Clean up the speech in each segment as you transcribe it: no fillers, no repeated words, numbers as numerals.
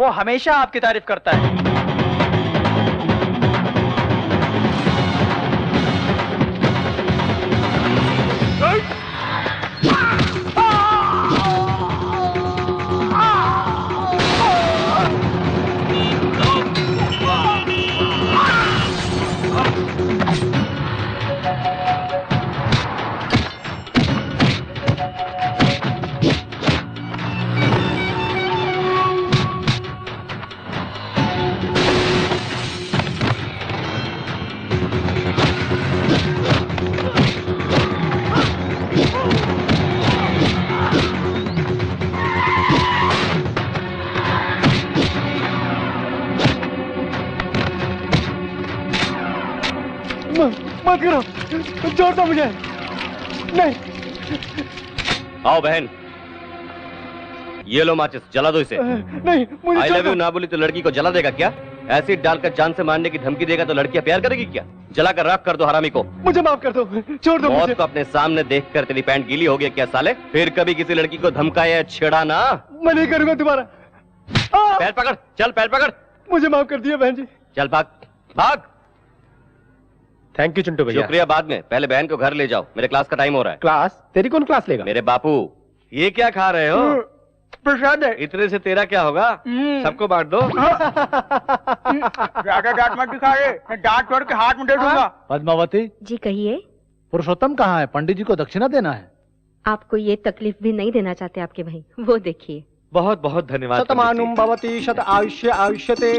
वो हमेशा आपकी तारीफ करता है। मत करो, छोड़ दो मुझे। नहीं। आओ बहन, ये लो माचिस, जला दो इसे। नहीं, मुझे आई लव यू ना बोली तो लड़की को जला देगा क्या? एसिड डालकर जान से मारने की धमकी देगा तो लड़कियां प्यार करेगी क्या? जलाकर राख कर दो हरामी को। मुझे माफ कर दो, छोड़ दो मुझे। मौत को अपने सामने देखकर तेरी पैंट गीली हो गई क्या साले? फिर कभी किसी लड़की को धमकाया छेड़ा ना। मैं नहीं करूंगा दोबारा। पैर पकड़, चल पैर पकड़। मुझे माफ कर दिया बहन जी। चल भाग भाग। थैंक यू चिंटू भैया। शुक्रिया बाद में, पहले बहन को घर ले जाओ, मेरे क्लास का टाइम हो रहा है। क्लास? तेरी कौन क्लास लेगा? मेरे बापू। ये क्या खा रहे हो? प्रसाद है। इतने से तेरा क्या होगा? सबको बांट दो। ज्यादा डांट मत दिखा रे, डांट छोड़ के हाथ में दे दूंगा। पद्मावती जी कहिए। पुरुषोत्तम कहाँ है? पंडित जी को दक्षिणा देना है। आपको ये तकलीफ भी नहीं देना चाहते आपके भाई, वो देखिए। बहुत बहुत धन्यवाद। शतमानुम भवति शत आयुष्य आयुष्यते।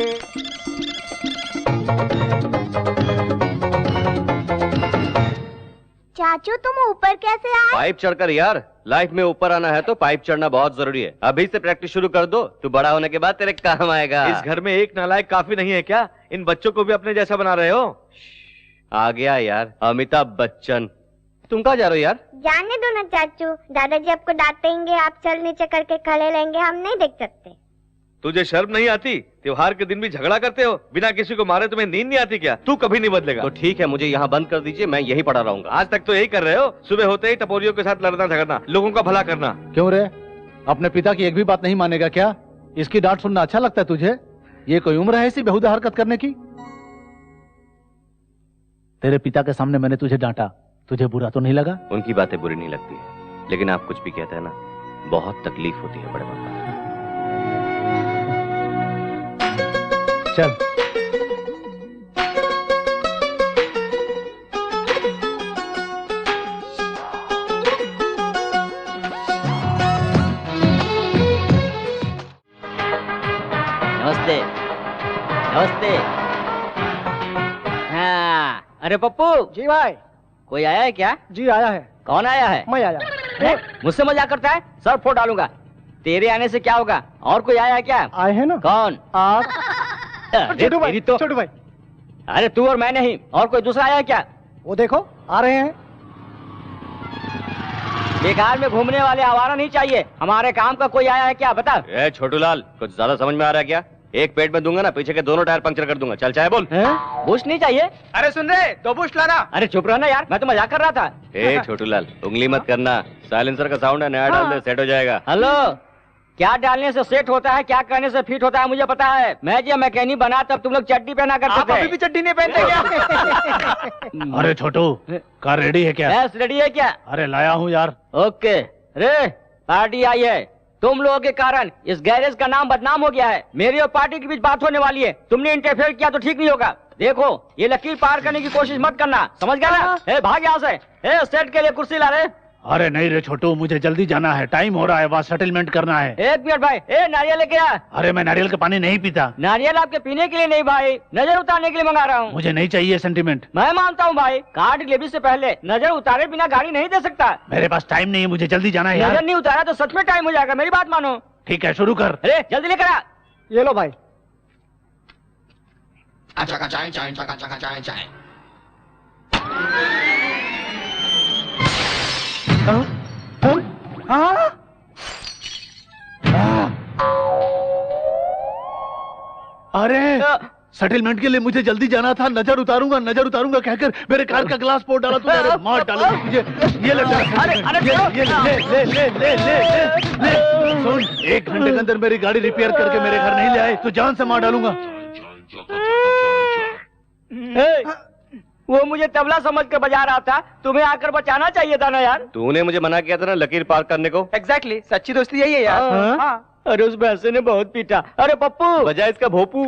चाचू तुम ऊपर कैसे आए? पाइप चढ़कर यार, लाइफ में ऊपर आना है तो पाइप चढ़ना बहुत जरूरी है। अभी से प्रैक्टिस शुरू कर दो, तू बड़ा होने के बाद तेरे काम आएगा। इस घर में एक नालायक काफी नहीं है क्या? इन बच्चों को भी अपने जैसा बना रहे हो? आ गया यार अमिताभ बच्चन। तुम कहाँ जा रहे हो यार? जाने दो ना चाचू, दादाजी आपको डांटेंगे, आप चल नीचे करके खड़े रहेंगे, हम नहीं देख सकते। तुझे शर्म नहीं आती? त्योहार के दिन भी झगड़ा करते हो, बिना किसी को मारे तुम्हें नींद नहीं आती क्या? तू कभी नहीं बदलेगा। तो ठीक है, मुझे यहाँ बंद कर दीजिए, मैं यही पढ़ा रहूंगा। आज तक तो यही कर रहे हो, सुबह होते ही टपोरियों के साथ लड़ना झगड़ना, लोगों का भला करना। क्यों रे, अपने पिता की एक भी बात नहीं मानेगा क्या? इसकी डांट सुनना अच्छा लगता है तुझे? ये कोई उम्र है ऐसी बेहुदा हरकत करने की? तेरे पिता के सामने मैंने तुझे डांटा, तुझे बुरा तो नहीं लगा? उनकी बातें बुरी नहीं लगती है, लेकिन आप कुछ भी कहते हैं ना, बहुत तकलीफ होती है बड़े पापा। चल। नमस्ते नमस्ते। हाँ, अरे पप्पू। जी भाई। कोई आया है क्या? जी आया है। कौन आया है? मैं आया। मुझसे मजाक करता है? सर फोड़ डालूंगा। तेरे आने से क्या होगा? और कोई आया है क्या? आए हैं ना। कौन? आप। छोटू भाई, तो छोटू भाई। अरे तू और मैं नहीं, और कोई दूसरा आया है क्या? वो देखो आ रहे हैं। बेकार में घूमने वाले आवारा नहीं चाहिए, हमारे काम का कोई आया है क्या? बता। ए छोटू लाल, कुछ ज्यादा समझ में आ रहा है क्या? एक पेट में दूंगा ना, पीछे के दोनों टायर पंक्चर कर दूंगा। चल चाहे बोल। बुश नहीं चाहिए? अरे सुन रहे, 2 बुश लाना। अरे चुप रहना यार, मैं तो मजाक कर रहा था। ए छोटू लाल, उंगली मत करना, साइलेंसर का साउंड है, नया डाल दे, सेट हो जाएगा। हेलो, क्या डालने से सेट होता है, क्या करने से फिट होता है मुझे पता है। मैं जब मैकेनिक बना तब तुम लोग चड्डी पहना करते थे। आप अभी भी चड्डी नहीं पहनते क्या? अरे छोटू, कार रेडी है क्या? बस रेडी है क्या? अरे लाया हूँ यार। ओके रे, पार्टी आई है। तुम लोगों के कारण इस गैरेज का नाम बदनाम हो गया है। मेरी और पार्टी के बीच बात होने वाली है, तुमने इंटरफेयर किया तो ठीक नहीं होगा। देखो, ये लकीर पार करने की कोशिश मत करना, समझ गया ना? ए, भाग यहाँ से। ए, सेट के लिए कुर्सी ला रहे। अरे नहीं रे छोटू, मुझे जल्दी जाना है, टाइम हो रहा है, वहाँ सेटलमेंट करना है। 1 मिनट भाई। ए, नारियल लेके आ। अरे मैं नारियल का पानी नहीं पीता। नारियल आपके पीने के लिए नहीं भाई, नजर उतारने के लिए मंगा रहा हूँ। मुझे नहीं चाहिए सेंटीमेंट। मैं मानता हूँ भाई, कार डिलीवरी से पहले नजर उतारे बिना गाड़ी नहीं दे सकता। मेरे पास टाइम नहीं है, मुझे जल्दी जाना है यार। नजर नहीं उतारा तो सच में टाइम हो जाएगा, मेरी बात मानो। ठीक है, शुरू कर। अरे जल्दी लेकर आ। ये लो भाई। अरे सेटलमेंट के लिए मुझे जल्दी जाना था। नजर उतारूंगा कहकर मेरे कार का ग्लास फोड़ डाला तूने। अरे मार डालूंगा तुझे। ये ले सुन, 1 घंटे के अंदर मेरी गाड़ी रिपेयर करके मेरे घर नहीं ले आए तो जान से मार डालूंगा। वो मुझे तबला समझ कर बजा रहा था, तुम्हें आकर बचाना चाहिए था ना यार। तूने मुझे मना किया था ना लकीर पार करने को। एग्जैक्टली, सच्ची दोस्ती यही है यार। हाँ। अरे उस भैंसे ने बहुत पीटा। अरे पप्पू, बजा इसका भोपू।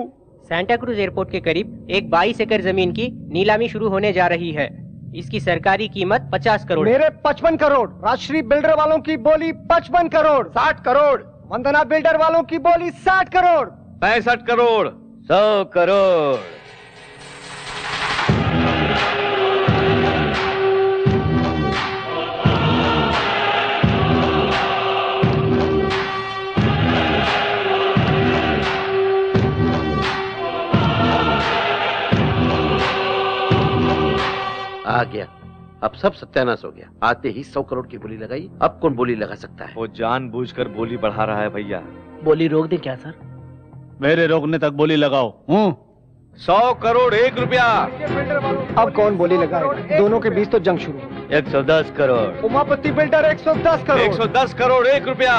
सांता क्रूज एयरपोर्ट के करीब एक 22 एकड़ जमीन की नीलामी शुरू होने जा रही है। इसकी सरकारी कीमत 50 करोड़। मेरे 55 करोड़। राजश्री बिल्डर वालों की बोली 55 करोड़। 60 करोड़। वंदना बिल्डर वालों की बोली 60 करोड़। 65 करोड़। 100 करोड़। आ गया। अब सब सत्यानाश हो गया। आते ही 100 करोड़ की बोली लगाई। अब कौन बोली लगा सकता है? वो जानबूझकर बोली बढ़ा रहा है भैया। बोली रोक दे क्या सर? मेरे रोकने तक बोली लगाओ। 100 करोड़ 1 रुपया। अब कौन बोली लगाएगा? दोनों के बीच तो जंग शुरू। 110 करोड़। उमापति बिल्डर 110 करोड़। 110 करोड़ 1 रुपया।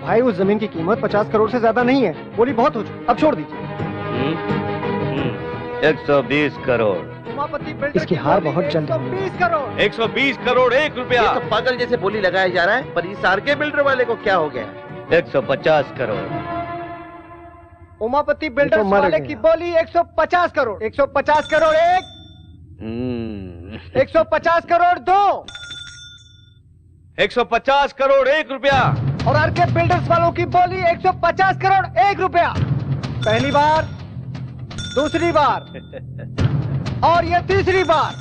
भाई उस जमीन की कीमत 50 करोड़ से ज्यादा नहीं है। बोली बहुत हो चुकी, अब छोड़ दीजिए। 120 करोड़। उमापति बिल्डर इसकी हार बहुत जल्द। 120 करोड़। 120 करोड़ 1 रुपया। ये तो पागल जैसे बोली लगाया जा रहा है, पर इस आरके बिल्डर वाले को क्या हो गया? 150 करोड़। उमापति बिल्डर वाले की बोली 150 करोड़। 150 करोड़ 1। 150 करोड़ 2। 150 करोड़ 1 रुपया। और आरके बिल्डर्स वालों की बोली 150 करोड़ 1 रुपया। पहली बार, दूसरी बार और ये तीसरी बार।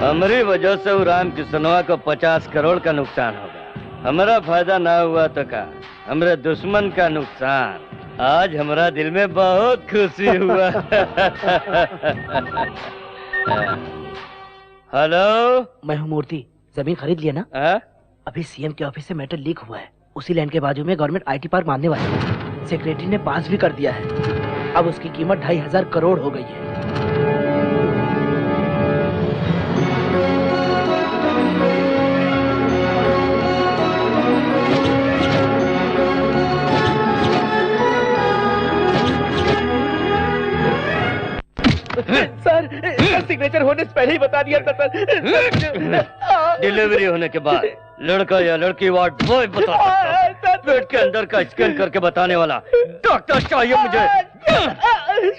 हमारी वजह से राम किसनवा को 50 करोड़ का नुकसान होगा। हमारा फायदा ना हुआ तो का हमारे दुश्मन का नुकसान। आज हमारा दिल में बहुत खुशी हुआ। हेलो, मैं हूँ मूर्ति। जमीन खरीद लिया ना? अभी सीएम के ऑफिस से मैटर लीक हुआ है। उसी लैंड के बाजू में गवर्नमेंट आईटी पार्क बांधने वाली है। सेक्रेटरी ने पास भी कर दिया है। अब उसकी कीमत 2500 करोड़ हो गई है। सर, सिग्नेचर होने से पहले ही बता दिया था सर। डिलीवरी होने के बाद लड़का या लड़की वार्ड बॉय बता सकता है। पेट के अंदर का स्कैन करके बताने वाला डॉक्टर चाहिए मुझे।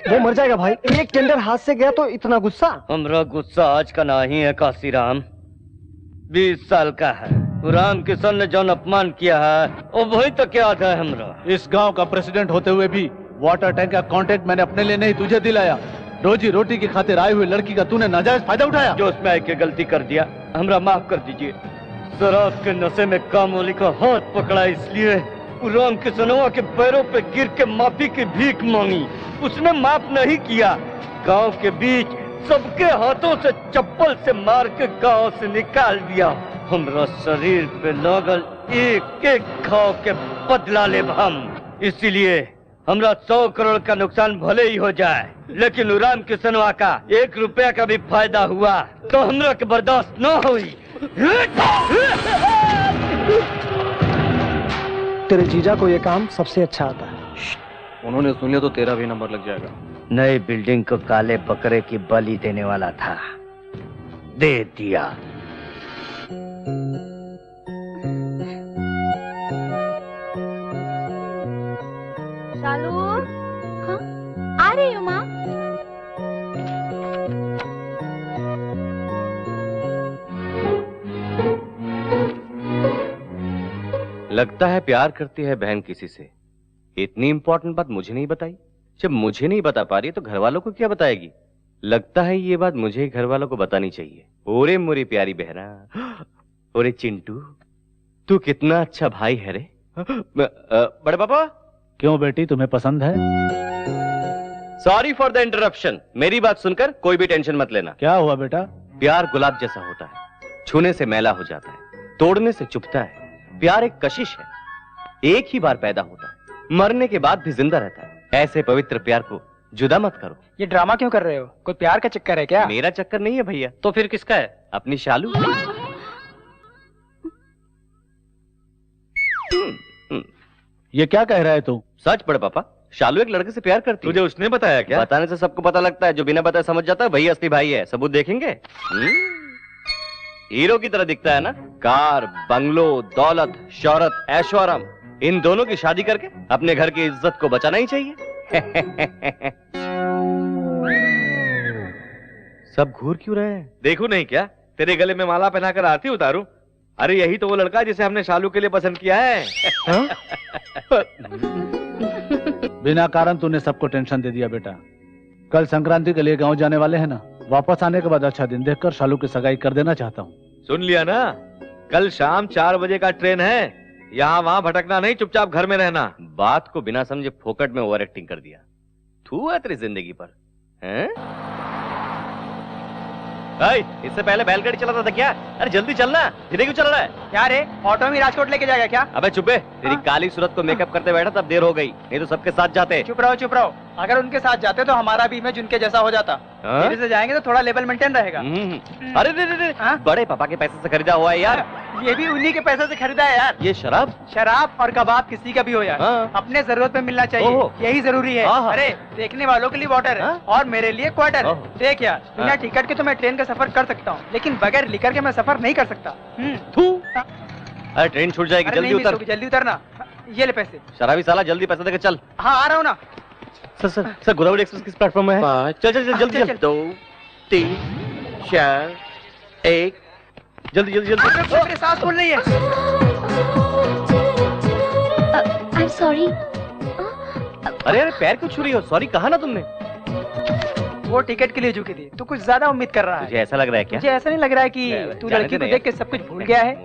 वो मर जाएगा भाई। एक टेंडर हाथ से गया तो इतना गुस्सा? हमरा गुस्सा आज का नहीं है काशीराम। 20 साल का है। राम किशन ने जो अपमान किया है वो वही तक याद है हमरा। इस गांव का प्रेसिडेंट होते हुए भी वाटर टैंक का कॉन्ट्रैक्ट मैंने अपने लिए नहीं तुझे दिलाया। रोजी रोटी की खातिर आई हुई लड़की का तूने नाजायज फायदा उठाया। जो उसमें आके गलती कर दिया हमरा माफ कर दीजिए। शराब के नशे में कामवाली का हाथ पकड़ा इसलिए राम किशनवा के पैरों पे गिर के माफी की भीख मांगी। उसने माफ नहीं किया। गांव के बीच सबके हाथों से चप्पल से मार के गांव से निकाल दिया। हमरा शरीर पे लगल एक एक घाव के बदला ले हम। इसीलिए हमरा 100 करोड़ का नुकसान भले ही हो जाए, लेकिन राम किशनवा का 1 रुपया का भी फायदा हुआ तो हमरा के बर्दाश्त न हुई। तेरे जीजा को ये काम सबसे अच्छा आता है। उन्होंने सुन लिया तो तेरा भी नंबर लग जाएगा। नई बिल्डिंग को काले बकरे की बलि देने वाला था, दे दिया। शालू, हाँ? आ रही हूँ माँ। लगता है प्यार करती है बहन किसी से। इतनी इंपॉर्टेंट बात मुझे नहीं बताई। जब मुझे नहीं बता पा रही तो घर वालों को क्या बताएगी। लगता है ये बात मुझे घर वालों को बतानी चाहिए। ओरे मोरी प्यारी बहना, ओरे चिंटू, तू कितना अच्छा भाई है रे। बड़े पापा। क्यों बेटी, तुम्हें पसंद है? Sorry for the interruption. मेरी बात सुनकर कोई भी टेंशन मत लेना। क्या हुआ बेटा? प्यार गुलाब जैसा होता है, छूने से मैला हो जाता है, तोड़ने से चुभता है। प्यार एक कशिश है, एक ही बार पैदा होता है, मरने के बाद भी जिंदा रहता है। ऐसे पवित्र प्यार को जुदा मत करो। ये ड्रामा क्यों कर रहे हो? कोई प्यार का चक्कर है क्या? मेरा चक्कर नहीं है भैया। तो फिर किसका है? अपनी शालू। ये क्या कह रहा है तू? सच बड़े पापा, शालू एक लड़के से प्यार करती है। तुझे उसने बताया क्या? बताने से सबको पता लगता है, जो बिना बताए समझ जाता है वही असली भाई है। सबूत देखेंगे? हीरो की तरह दिखता है ना? कार, बंगलो, दौलत, शोहरत, ऐशोआराम, इन दोनों की शादी करके अपने घर की इज्जत को बचाना ही चाहिए। सब घूर क्यों रहे हैं? देखूं नहीं क्या? तेरे गले में माला पहनाकर आरती उतारूं? अरे यही तो वो लड़का है जिसे हमने शालू के लिए पसंद किया है। बिना कारण तूने सबको टेंशन दे दिया बेटा। कल संक्रांति के लिए गांव जाने वाले हैं ना, वापस आने के बाद अच्छा दिन देखकर शालू की सगाई कर देना चाहता हूँ। सुन लिया ना? कल शाम 4 बजे का ट्रेन है। यहाँ वहाँ भटकना नहीं, चुपचाप घर में रहना। बात को बिना समझे फोकट में ओवर एक्टिंग कर दिया। थू है तेरी जिंदगी पर, हैं? इससे पहले बैलगाड़ी चलाता था क्या? अरे जल्दी चलना, धीरे क्यों चल रहा है? क्या रे, ऑटो में राजकोट लेके जाएगा क्या? अबे चुपे, तेरी काली सूरत को मेकअप करते बैठा तब देर हो गई, नहीं तो सबके साथ जाते। चुप रहो चुप रहो। अगर उनके साथ जाते तो हमारा भी इमेज उनके जैसा हो जाता। धीरे से जाएंगे तो थोड़ा लेवल मेंटेन रहेगा। अरे रे, बड़े पापा के पैसे से खरीदा हुआ है यार। ये भी उन्हीं के पैसे से खरीदा है यार। ये शराब और कबाब किसी का भी हो यार, अपने जरूरत पे मिलना चाहिए, यही जरूरी है। अरे देखने वालों के लिए वाटर और मेरे लिए क्वार्टर। देख यार, बिना टिकट के तो मैं ट्रेन का सफर कर सकता हूँ, लेकिन बगैर लिकर के मैं सफर नहीं कर सकता। अरे ट्रेन छूट जाएगी, जल्दी उतर। जल्दी उतरना। ये ले पैसे। शराबी साला, जल्दी पैसे देकर चल। हाँ आ रहा हूँ ना। सर गोदावरी एक्सप्रेस किस प्लेटफॉर्म में है? 5 चल जल्दी। 2 3 4 1 जल्दी। मेरी सांस फूल रही है। I'm sorry. अरे पैर क्यों छू रही हो? सॉरी कहा ना तुमने। वो टिकट के लिए झुकी थी, तू कुछ ज्यादा उम्मीद कर रहा है। तुझे ऐसा लग रहा है क्या? मुझे ऐसा नहीं लग रहा है कि तू लड़की को देख के सब कुछ भूल गया है।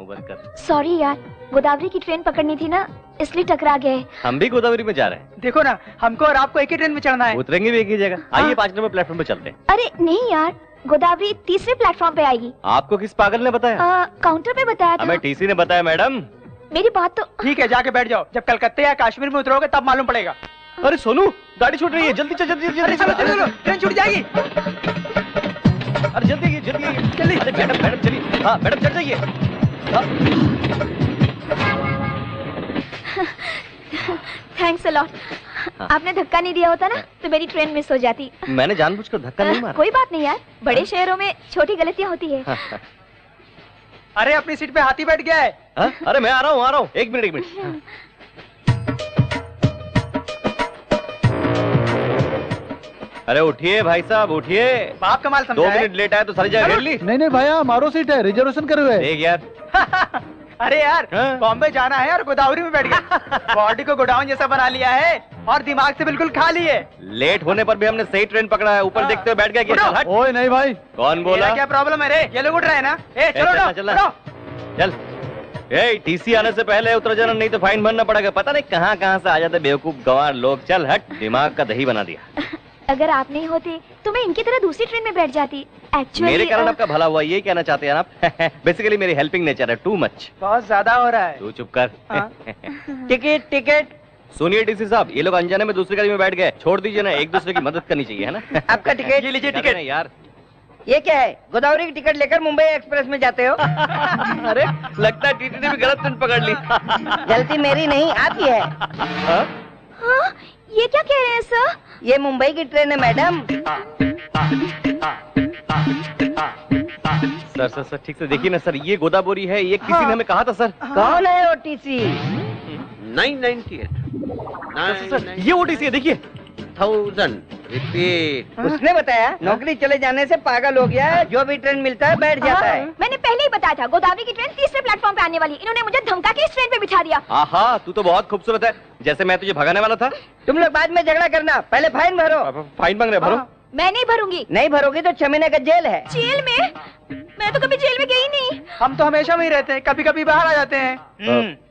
सॉरी यार, गोदावरी की ट्रेन पकड़नी थी ना, इसलिए टकरा गए। हम भी गोदावरी में जा रहे हैं। देखो ना, हमको और आपको एक ही ट्रेन में चढ़ना है। उतरेंगे भी एक ही जगह। आइए 5 नंबर प्लेटफॉर्म पे चलते हैं। अरे नहीं यार, गोदावरी तीसरे प्लेटफॉर्म पे आएगी। आपको किस पागल ने बताया? काउंटर पे बताया था। हमें टीसी ने बताया मैडम। मेरी बात तो ठीक है, जाके बैठ जाओ। जब कलकत्ते या कश्मीर में उतरोगे तब मालूम पड़ेगा। अरे सोनू, गाड़ी छूट रही है, जल्दी चल। चलो, ट्रेन छूट जाएगी। अरे जल्दी। अरे मैडम चलिए। हाँ मैडम चढ़ जाइए। Thanks a lot. आपने धक्का नहीं दिया होता ना तो मेरी ट्रेन मिस हो जाती। मैंने जानबूझकर धक्का नहीं मारा। कोई बात नहीं यार, बड़े शहरों में छोटी गलतियां होती है। अरे अपनी सीट पे हाथी बैठ गया है। अरे मैं आ रहा हूँ। एक मिनट। अरे उठिए भाई साहब, उठिए। बाप कमाल समझा है। 2 मिनट लेट आया तो सारी जगह घेर ली। नहीं भैया, हमारो सीट है, रिजर्वेशन करे हुए। देख यार। अरे यार, बॉम्बे जाना है और गोदावरी में बैठ गया। बॉडी को गोडाउन जैसा बना लिया है और दिमाग से बिल्कुल खाली है। लेट होने पर भी हमने सही ट्रेन पकड़ा है। ऊपर देखते हुए बैठ गया। ओए नहीं भाई। कौन बोला? क्या प्रॉब्लम है रे? ये लोग उठ रहे हैं ना? चल। टीसी आने से पहले उतर जाना, नहीं तो फाइन भरना पड़ेगा। पता नहीं कहाँ से आ जाते बेवकूफ गंवार लोग। चल हट, दिमाग का दही बना दिया। अगर आप नहीं होते तो मैं इनकी तरह दूसरी ट्रेन में बैठ जाती। एक्चुअली मेरे कारण आपका भला हुआ, ये कहना चाहते हैं आप? बेसिकली मेरी हेल्पिंग नेचर है, टू मच। बहुत ज्यादा हो रहा है। तू चुप कर। टिकट। सुनिए टीसी साहब, ये लोग अनजाने में दूसरी गाड़ी में बैठ गए। छोड़ दीजिए ना, एक दूसरे की मदद करनी चाहिए, है ना? आपका टिकट। ये लीजिए टिकट। यार ये क्या है? गोदावरी की टिकट लेकर मुंबई एक्सप्रेस में जाते हो? अरे लगता है टीटी ने भी गलत ट्रेन पकड़ ली। गलती मेरी नहीं, आपकी है। हाँ? ये क्या कह रहे हैं सर? ये मुंबई की ट्रेन है मैडम। सर ठीक से देखिए ना सर, ये गोदावरी है। ये किसी ने हमें कहा था सर। कौन है ओटीसी? 998 सर ये ओटीसी है, देखिए। 1000 रिपीट। उसने बताया नौकरी चले जाने से पागल हो गया है, जो भी ट्रेन मिलता है बैठ जाता है। मैंने पहले ही बताया था गोदावरी की ट्रेन तीसरे प्लेटफॉर्म पे आने वाली। इन्होंने मुझे धमका के इस ट्रेन पे बिठा दिया। आहा, तू तो बहुत खूबसूरत है, जैसे मैं तुझे भगाने वाला था। तुम लोग बाद में झगड़ा करना, पहले फाइन भरो। फाइन मांग रहे, भरो। मैं नहीं भरूंगी। नहीं भरोगी तो 6 महीने का जेल है। जेल में? मैं तो कभी जेल में गई नहीं। हम तो हमेशा वहीं रहते हैं, कभी कभी बाहर आ जाते हैं।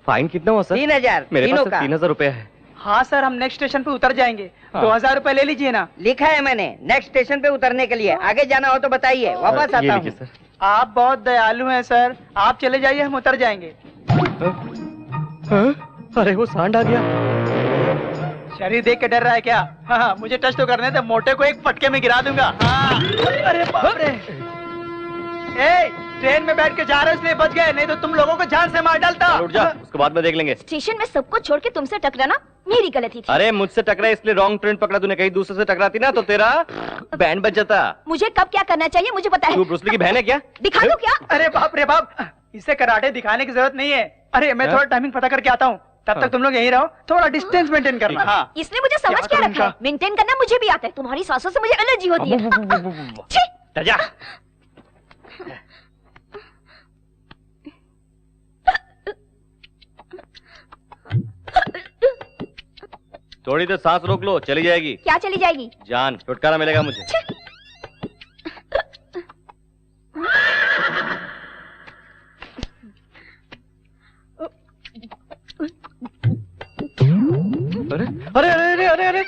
फाइन कितना हुआ सर? 3000। मेरे पास 3000 रुपए है। हाँ सर, हम नेक्स्ट स्टेशन पे उतर जाएंगे। 2000 रुपए ले लीजिए ना। लिखा है मैंने, नेक्स्ट स्टेशन पे उतरने के लिए। आगे जाना हो तो बताइए, वापस आता हूँ। आप बहुत दयालु हैं सर, आप चले जाइए, हम उतर जाएंगे। अरे वो सांड आ गया। शरीर देख के डर रहा है क्या? हाँ, मुझे टच तो करने दे, मोटे को एक फटके में गिरा दूंगा। हाँ। अरे बाप रे। ए, ट्रेन में बैठ के जा रहे हो इसलिए बच गए, नहीं तो तुम लोगों को जान से मार डालता। उठ जा, उसके बाद में देख लेंगे। स्टेशन में सबको छोड़ के तुमसे टकराना मेरी गलती थी। अरे मुझसे टकरा इसलिए रॉन्ग ट्रेन पकड़ा तूने, कहीं दूसरे से टकराती ना तो तेरा बैंड बज जाता। मुझे कब क्या करना चाहिए मुझे पता है। तू ब्रूस ली की बहन है क्या? दिखा दो क्या? अरे बाप रे बाप, इसे कराटे दिखाने की जरूरत नहीं है। अरे मैं थोड़ा टाइमिंग पता करके आता हूँ, तब तक तुम लोग यहीं रहो, थोड़ा डिस्टेंस मेंटेन करना। हाँ। इसने मुझे समझ क्या रखा है? मेंटेन करना मुझे भी आता है, तुम्हारी सांसों से मुझे एलर्जी होती है। थोड़ी देर सांस रोक लो, चली जाएगी। क्या चली जाएगी? जान, छुटकारा मिलेगा मुझे। अरे अरे अरे अरे अरे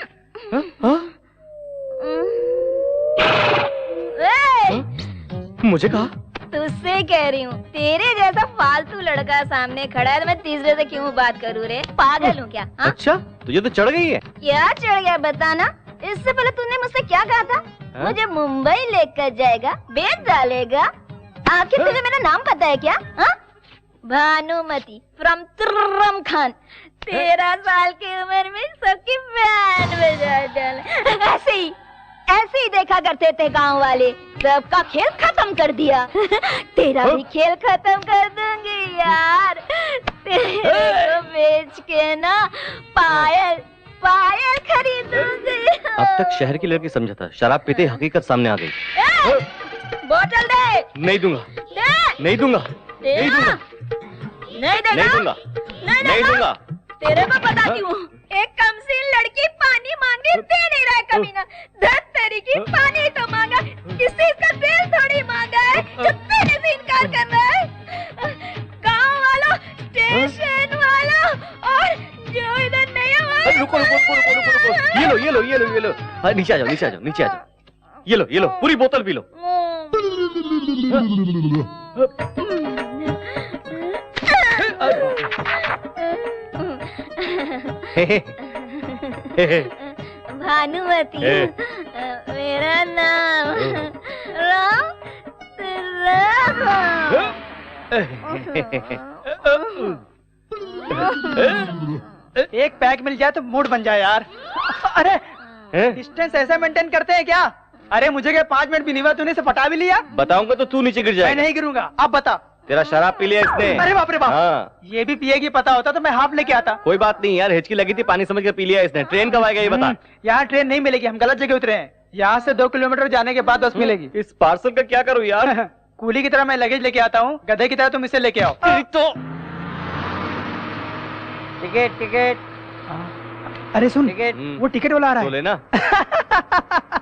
मुझे कहा? तुझसे कह रही हूँ, तेरे जैसा फालतू लड़का सामने खड़ा है तो मैं तीसरे से क्यों बात करूँ रे? पागल हूँ क्या? हा? अच्छा, तुझे तो चढ़ गई है। क्या चढ़ गया बताना? इससे पहले तूने मुझसे क्या कहा था? मुझे मुंबई लेकर जाएगा, बेच डालेगा। आखिर तुझे मेरा नाम पता है क्या? हा? भानुमति फ्रॉम तुर्रम खान। 13 साल की उम्र में सबकी बैंड बजा डाला। ऐसे ही देखा करते थे गांव वाले, सबका खेल खत्म कर दिया। तेरा भी खेल खत्म कर दूंगी यार। तेरे को बेच के ना पायल खरीदूंगी। अब तक शहर की लड़की समझा था, शराब पीते हकीकत सामने आ गई। बोतल दे। नहीं दूंगा। नहीं दूंगा। नहीं दूंगा। नहीं दूंगा। तेरे को बताती हूँ, एक कमसीन लड़की पानी मांगे दे नहीं रहा है कमीना। धत तेरी की पानी तो मांगा, किसी का दिल थोड़ी मांगा है जो तेरे से इनकार कर रहा है। गाँव वालों, स्टेशन वालों और जो इधर नहीं है। रुको। ये लो। हाँ, नीचे आ जाओ। ये लो, पूरी बोतल पी लो। भानुमति मेरा नाम राम। एक पैक मिल जाए तो मूड बन जाए यार। अरे डिस्टेंस ऐसा मेंटेन करते हैं क्या? अरे मुझे क्या 5 मिनट भी नहीं हुआ, तूने इसे पटा भी लिया? बताऊंगा तो तू नीचे गिर जाएगा। मैं नहीं गिरूंगा, आप बता। तेरा शराब पी लिया इसने। अरे बाप रे बाप। हाँ। ये भी पिएगी, पता होता तो मैं हाफ लेके आता। कोई बात नहीं यार, हिचकी लगी थी, पानी समझ कर पी लिया इसने। ट्रेन कब आएगा ये बता। यहाँ ट्रेन नहीं मिलेगी, हम गलत जगह उतरे हैं। यहाँ से 2 किलोमीटर जाने के बाद बस मिलेगी। इस पार्सल का क्या करूँ यार? कूली की तरह मैं लगेज लेके आता हूँ, गधे की तरह तुम इसे लेके आओ। तो टिकट। अरे सुन, वो टिकट वाला आ रहा है। बोले ना।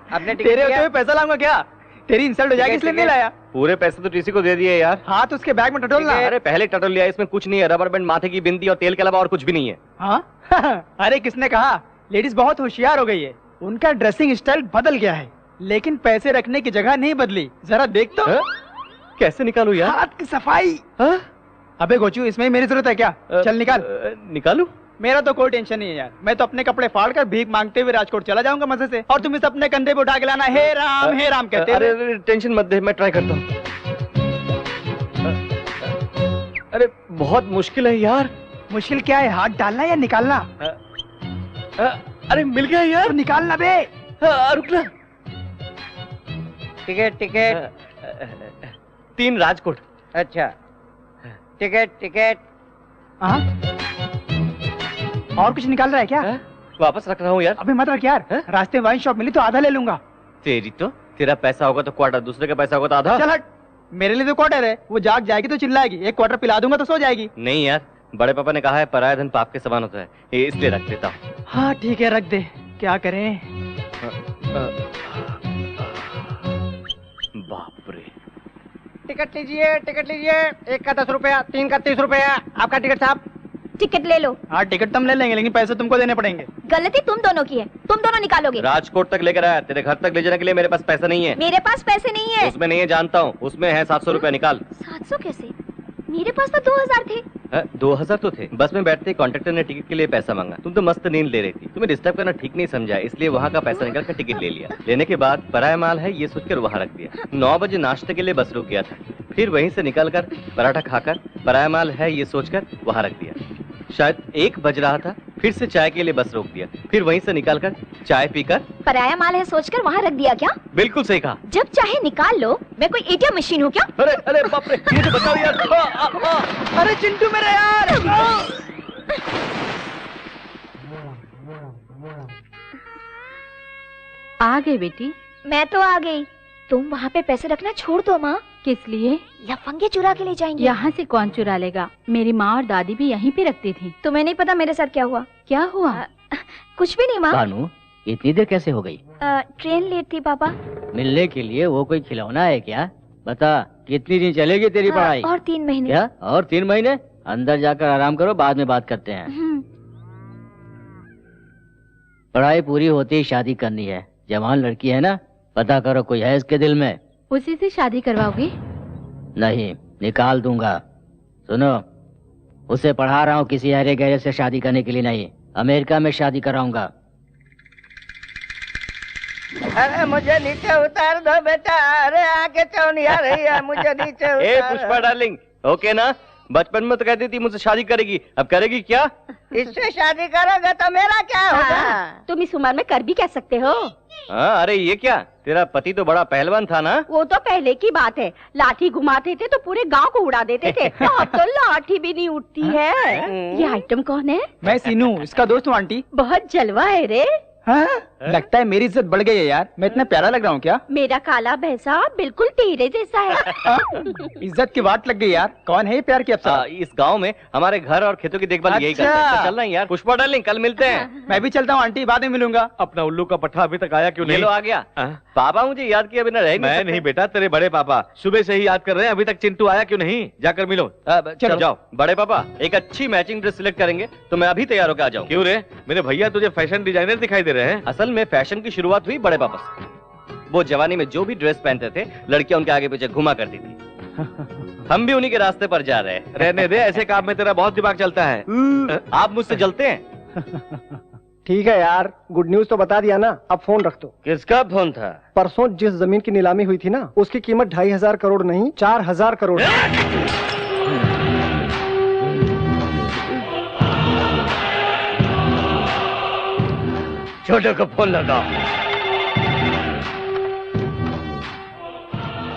आपने टिकट तेरे होते हुए पैसा लाऊंगा क्या? तेरी इंसल्ट हो जाएगी इसलिए नहीं लाया। पूरे पैसे तो टीसी को दे दिए यार। हाँ तो उसके बैग में टटोलना। अरे पहले टटोल लिया, इसमें कुछ नहीं है, रबर बैंड, माथे की बिंदी और तेल के अलावा और कुछ भी नहीं है। हाँ? अरे किसने कहा? लेडीज बहुत होशियार हो गई है, उनका ड्रेसिंग स्टाइल बदल गया है, लेकिन पैसे रखने की जगह नहीं बदली। जरा देख तो। कैसे निकालू यार? हाथ की सफाई। अबे गोचू, इसमें मेरी जरूरत है क्या? चल निकाल। निकालू? मेरा तो कोई टेंशन नहीं है यार, मैं तो अपने कपड़े फाड़ कर भीख मांगते हुए राजकोट चला जाऊंगा मजे से, और तुम इसे अपने कंधे पे उठा के लाना हे राम कहते। अरे टेंशन मत दे, मैं ट्राई करता हूँ। अरे बहुत मुश्किल है यार। मुश्किल क्या है, हाथ डालना या निकालना? अरे मिल गया यार। तो निकालना बे। रुकना। टिकट। 3 राजकोट। अच्छा, टिकट। हाँ, और कुछ निकाल रहा है क्या? वापस रख रहा हूँ यार। अबे मत रख यार, रास्ते वाइन शॉप मिली तो आधा ले लूंगा। तेरी तो, तेरा पैसा होगा तो क्वार्टर, दूसरे का पैसा होगा तो आधा। चल हट, मेरे लिए तो क्वार्टर है, वो जाग जाएगी तो चिल्लाएगी, 1 क्वार्टर पिला दूंगा तो सो जाएगी। नहीं यार, बड़े पापा ने कहा है पराया धन पाप के समान होता है, इसलिए रख देता हूँ। हाँ ठीक है, रख दे, क्या करें। बाप रे। टिकट लीजिए। 1 का 10 रुपया, 3 का 30 रुपया। आपका टिकट साहब। टिकट ले लो। हाँ टिकट तुम ले लेंगे, लेकिन पैसे तुमको देने पड़ेंगे। गलती तुम दोनों की है, तुम दोनों निकालोगे। राजकोट तक लेकर आया, तेरे घर तक ले जाने के लिए मेरे पास पैसा नहीं है। मेरे पास पैसे नहीं है। उसमें नहीं है जानता हूँ, उसमें है 700 रुपया, निकाल। 700 कैसे? मेरे पास तो 2000 थे। 2000 तो थे। बस में बैठते कंडक्टर ने टिकट के लिए पैसा मांगा। तुम तो मस्त नींद ले रही थी, तुम्हें डिस्टर्ब करना ठीक नहीं समझा, इसलिए वहाँ का पैसा निकाल कर टिकट ले लिया। लेने के बाद पराया माल है ये सोचकर वहाँ रख दिया। 9 बजे नाश्ते के लिए बस रुक गया था, फिर वहीं से निकल कर पराठा खाकर पराया माल है ये सोचकर वहाँ रख दिया। शायद 1 बज रहा था, फिर से चाय के लिए बस रोक दिया, फिर वहीं से निकालकर चाय पीकर पराया माल है सोचकर वहाँ रख दिया क्या? बिल्कुल सही कहा। जब चाहे निकाल लो, मैं कोई एटीएम मशीन हूँ क्या? अरे अरे बाप रे, ये तो बताओ यार। अरे चिंटू मेरे यार। आ गई बेटी? मैं तो आ गई। तुम वहाँ पे पैसे रखना छोड़ दो माँ। किस लिए? लफंगे चुरा के ले जाएंगे। यहाँ से कौन चुरा लेगा? मेरी माँ और दादी भी यहीं पे रखती थी। तुम्हें नहीं पता मेरे साथ क्या हुआ? क्या हुआ? कुछ भी नहीं माँ। भानु, इतनी देर कैसे हो गई? ट्रेन लेट थी पापा। मिलने के लिए वो कोई खिलौना है क्या? बता, कितनी दिन चलेगी तेरी पढ़ाई? और 3 महीने। क्या? और 3 महीने? अंदर जाकर आराम करो, बाद में बात करते हैं। पढ़ाई पूरी होते ही शादी करनी है। जवान लड़की है ना, पता करो कोई है इसके दिल में। उसी से शादी करवाओगे? नहीं, निकाल दूंगा। सुनो, उसे पढ़ा रहा हूँ किसी हरे गहरे से शादी करने के लिए नहीं, अमेरिका में शादी कराऊंगा। अरे मुझे नीचे उतार दो बेटा। अरे आगे चौनी आ रही है, मुझे नीचे उतार। ए पुष्पा डार्लिंग, ओके ना? बचपन में तो कहती थी मुझसे शादी करेगी, अब करेगी क्या? इससे शादी करोगे तो मेरा क्या होगा? तुम इस उम्र में कर भी कह सकते हो। हाँ, अरे ये क्या, तेरा पति तो बड़ा पहलवान था ना? वो तो पहले की बात है, लाठी घुमाते थे तो पूरे गांव को उड़ा देते थे। अब तो लाठी भी नहीं उठती है। ये आइटम कौन है? मैं सीनू, इसका दोस्त हूँ आंटी। बहुत जलवा है रे। हाँ? लगता है मेरी इज्जत बढ़ गई है यार। मैं इतना प्यारा लग रहा हूँ क्या? मेरा काला भैंसा बिल्कुल तेरे जैसा है। इज्जत की बात लग गई यार। कौन है ये प्यार की अप्सरा? इस गांव में हमारे घर और खेतों की देखभाल यही करते हैं। तो चल रहा है यार। पुष्पा डार्लिंग, कल मिलते हैं। मैं भी चलता हूँ आंटी, बाद में मिलूंगा। अपना उल्लू का पट्टा अभी तक आया क्यों नहीं? आ गया। पापा मुझे याद किया बिना रह मैं नहीं बेटा, तेरे बड़े पापा सुबह से ही याद कर रहे हैं, अभी तक चिंटू आया क्यों नहीं? जाकर मिलो। चलो जाओ। बड़े पापा, एक अच्छी मैचिंग ड्रेस सिलेक्ट करेंगे तो मैं अभी तैयार होकर आ जाऊँ। क्यों रे, मेरे भैया तुझे फैशन डिजाइनर दिखाई दे रहे हैं। असल में फैशन की शुरुआत हुई बड़े पापा से। वो जवानी में जो भी ड्रेस पहनते थे, लड़कियां उनके आगे पीछे घुमा करती थी। हम भी उन्हीं के रास्ते पर जा रहे हैं। रहने दे, ऐसे काम में तेरा बहुत दिमाग चलता है। आप मुझसे जलते हैं? ठीक है यार, गुड न्यूज तो बता दिया ना, अब फोन रख दो। किसका फोन था? परसों जिस जमीन की नीलामी हुई थी ना, उसकी कीमत 2500 करोड़ नहीं 4000 करोड़। छोटे को फोन लगा।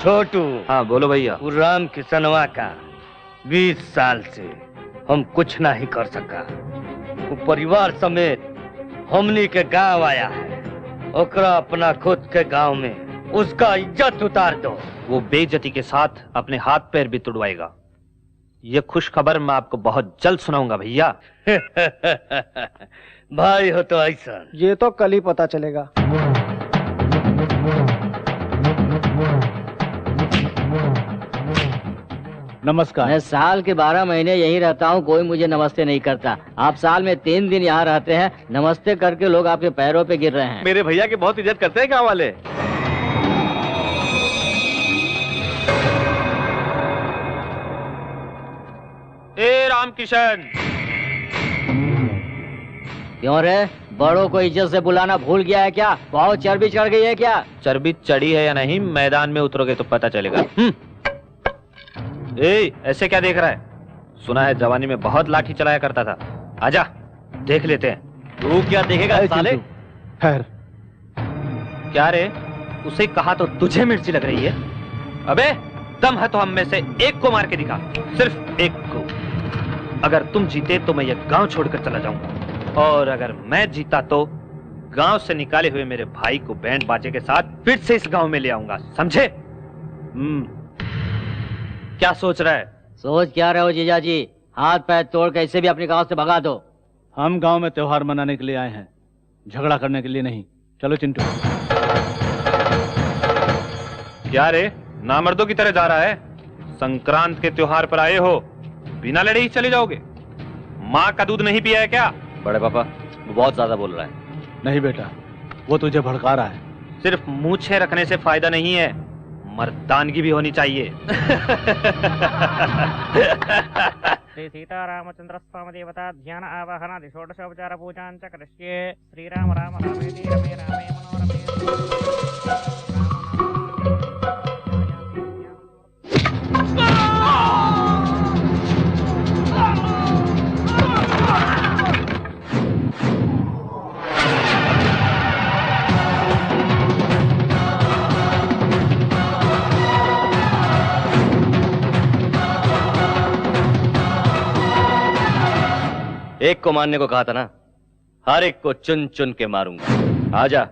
छोटू। हाँ बोलो भैया। राम किसनवा का 20 साल से हम कुछ नहीं कर सका। वो परिवार समेत हमनी के गांव आया है, ओकरा अपना खुद के गांव में उसका इज्जत उतार दो। वो बेइज्जती के साथ अपने हाथ पैर भी तुड़वाएगा। ये खुश खबर मैं आपको बहुत जल्द सुनाऊंगा भैया। भाई हो तो ऐसा। ये तो कल ही पता चलेगा। नमस्कार। मैं साल के 12 महीने यहीं रहता हूँ, कोई मुझे नमस्ते नहीं करता। आप साल में 3 दिन यहाँ रहते हैं, नमस्ते करके लोग आपके पैरों पे गिर रहे हैं। मेरे भैया की बहुत इज्जत करते हैं गाँव वाले। ए रामकिशन। क्यों रे, बड़ों को इज्जत से बुलाना भूल गया है क्या? बहुत चर्बी चढ़ गई है क्या? चर्बी चढ़ी है या नहीं, मैदान में उतरोगे तो पता चलेगा। ए, ऐसे क्या देख रहा है? सुना है जवानी में बहुत लाठी चलाया करता था। आजा, देख लेते हैं। तू क्या देखेगा साले? खैर। क्या रे, उसे कहा तो तुझे मिर्ची लग रही है? अबे, दम है तो हम में से एक को मार के दिखा, सिर्फ एक को। अगर तुम जीते तो मैं ये गांव छोड़कर चला जाऊंगा, और अगर मैं जीता तो गांव से निकाले हुए मेरे भाई को बैंड बाजे के साथ फिर से इस गांव में ले आऊंगा, समझे? क्या सोच रहा है? सोच क्या रहे हो जीजा जी? हाथ पैर तोड़ के इसे भी अपने गांव से भगा दो। हम गांव में त्योहार मनाने के लिए आए हैं, झगड़ा करने के लिए नहीं। चलो चिंटू। क्या रे, नामर्दों की तरह जा रहा है? संक्रांत के त्योहार पर आए हो, बिना लड़े ही चले जाओगे? माँ का दूध नहीं पिया है क्या? बड़े पापा, वो बहुत ज्यादा बोल रहा है। नहीं बेटा, वो तुझे भड़का रहा है। सिर्फ मूछें रखने से फायदा नहीं है, मर्दानगी भी होनी चाहिए। श्री सीतारामचंद्र स्वामी देवता ध्यान आवाहनादि षोडशोपचार पूजां च करिष्ये। श्रीराम राम रामेति रमे रामे मनोरमे। एक को मारने को कहा था ना, हर एक को चुन चुन के मारूंगा। आजा।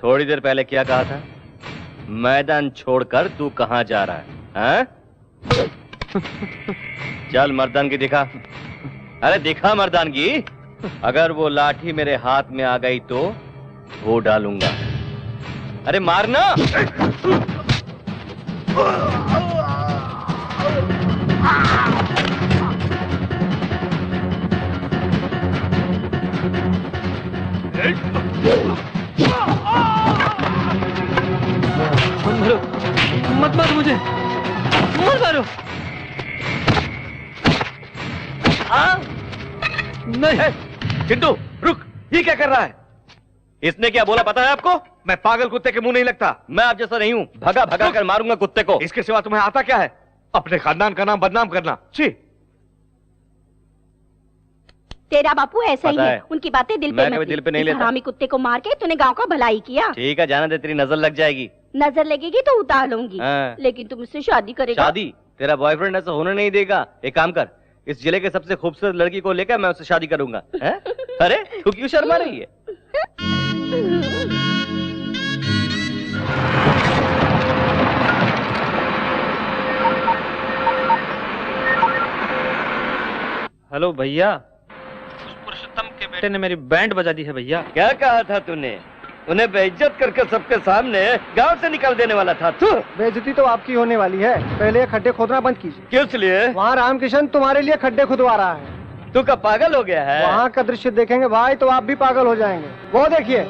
थोड़ी देर पहले क्या कहा था? मैदान छोड़कर तू कहां जा रहा है? हैं? चल मर्दानगी दिखा। अरे दिखा मर्दानगी। अगर वो लाठी मेरे हाथ में आ गई तो वो डालूंगा। अरे मारना। मत मारो मुझे, मत मारो। नहीं चिंटू रुक, ये क्या कर रहा है? इसने क्या बोला पता है आपको? मैं पागल कुत्ते के मुंह नहीं लगता। मैं आप जैसा नहीं हूं, भगा भगा कर मारूंगा कुत्ते को। इसके सिवा तुम्हें आता क्या है? अपने खानदान का नाम बदनाम करना। छी। तेरा बापू ऐसा ही है, उनकी बातें दिल पे मत दिल पे नहीं लेता। हरामी कुत्ते को मार के तूने गांव का भलाई किया। ठीक है, जाना दे, तेरी नजर लग जाएगी। नजर लगेगी तो उतार लूंगी। लेकिन तुम मुझसे शादी करेगा? शादी? तेरा बॉयफ्रेंड ऐसा होने नहीं देगा। एक काम कर, इस जिले के सबसे खूबसूरत लड़की को लेकर मैं उससे शादी करूंगा। अरे तू क्यों शर्मा रही है? हेलो भैया, उस पुरुषोत्तम के बेटे ने मेरी बैंड बजा दी है भैया। क्या कहा था तूने? उन्हें बेइज्जत करके सबके सामने गांव से निकाल देने वाला था तू। बेइज्जती तो आपकी होने वाली है। पहले खड्डे खोदना बंद कीजिए। किस लिए? वहाँ रामकिशन तुम्हारे लिए खड्डे खुदवा रहा है। तू क्या पागल हो गया है? वहाँ का दृश्य देखेंगे भाई तो आप भी पागल हो जाएंगे। वो देखिए।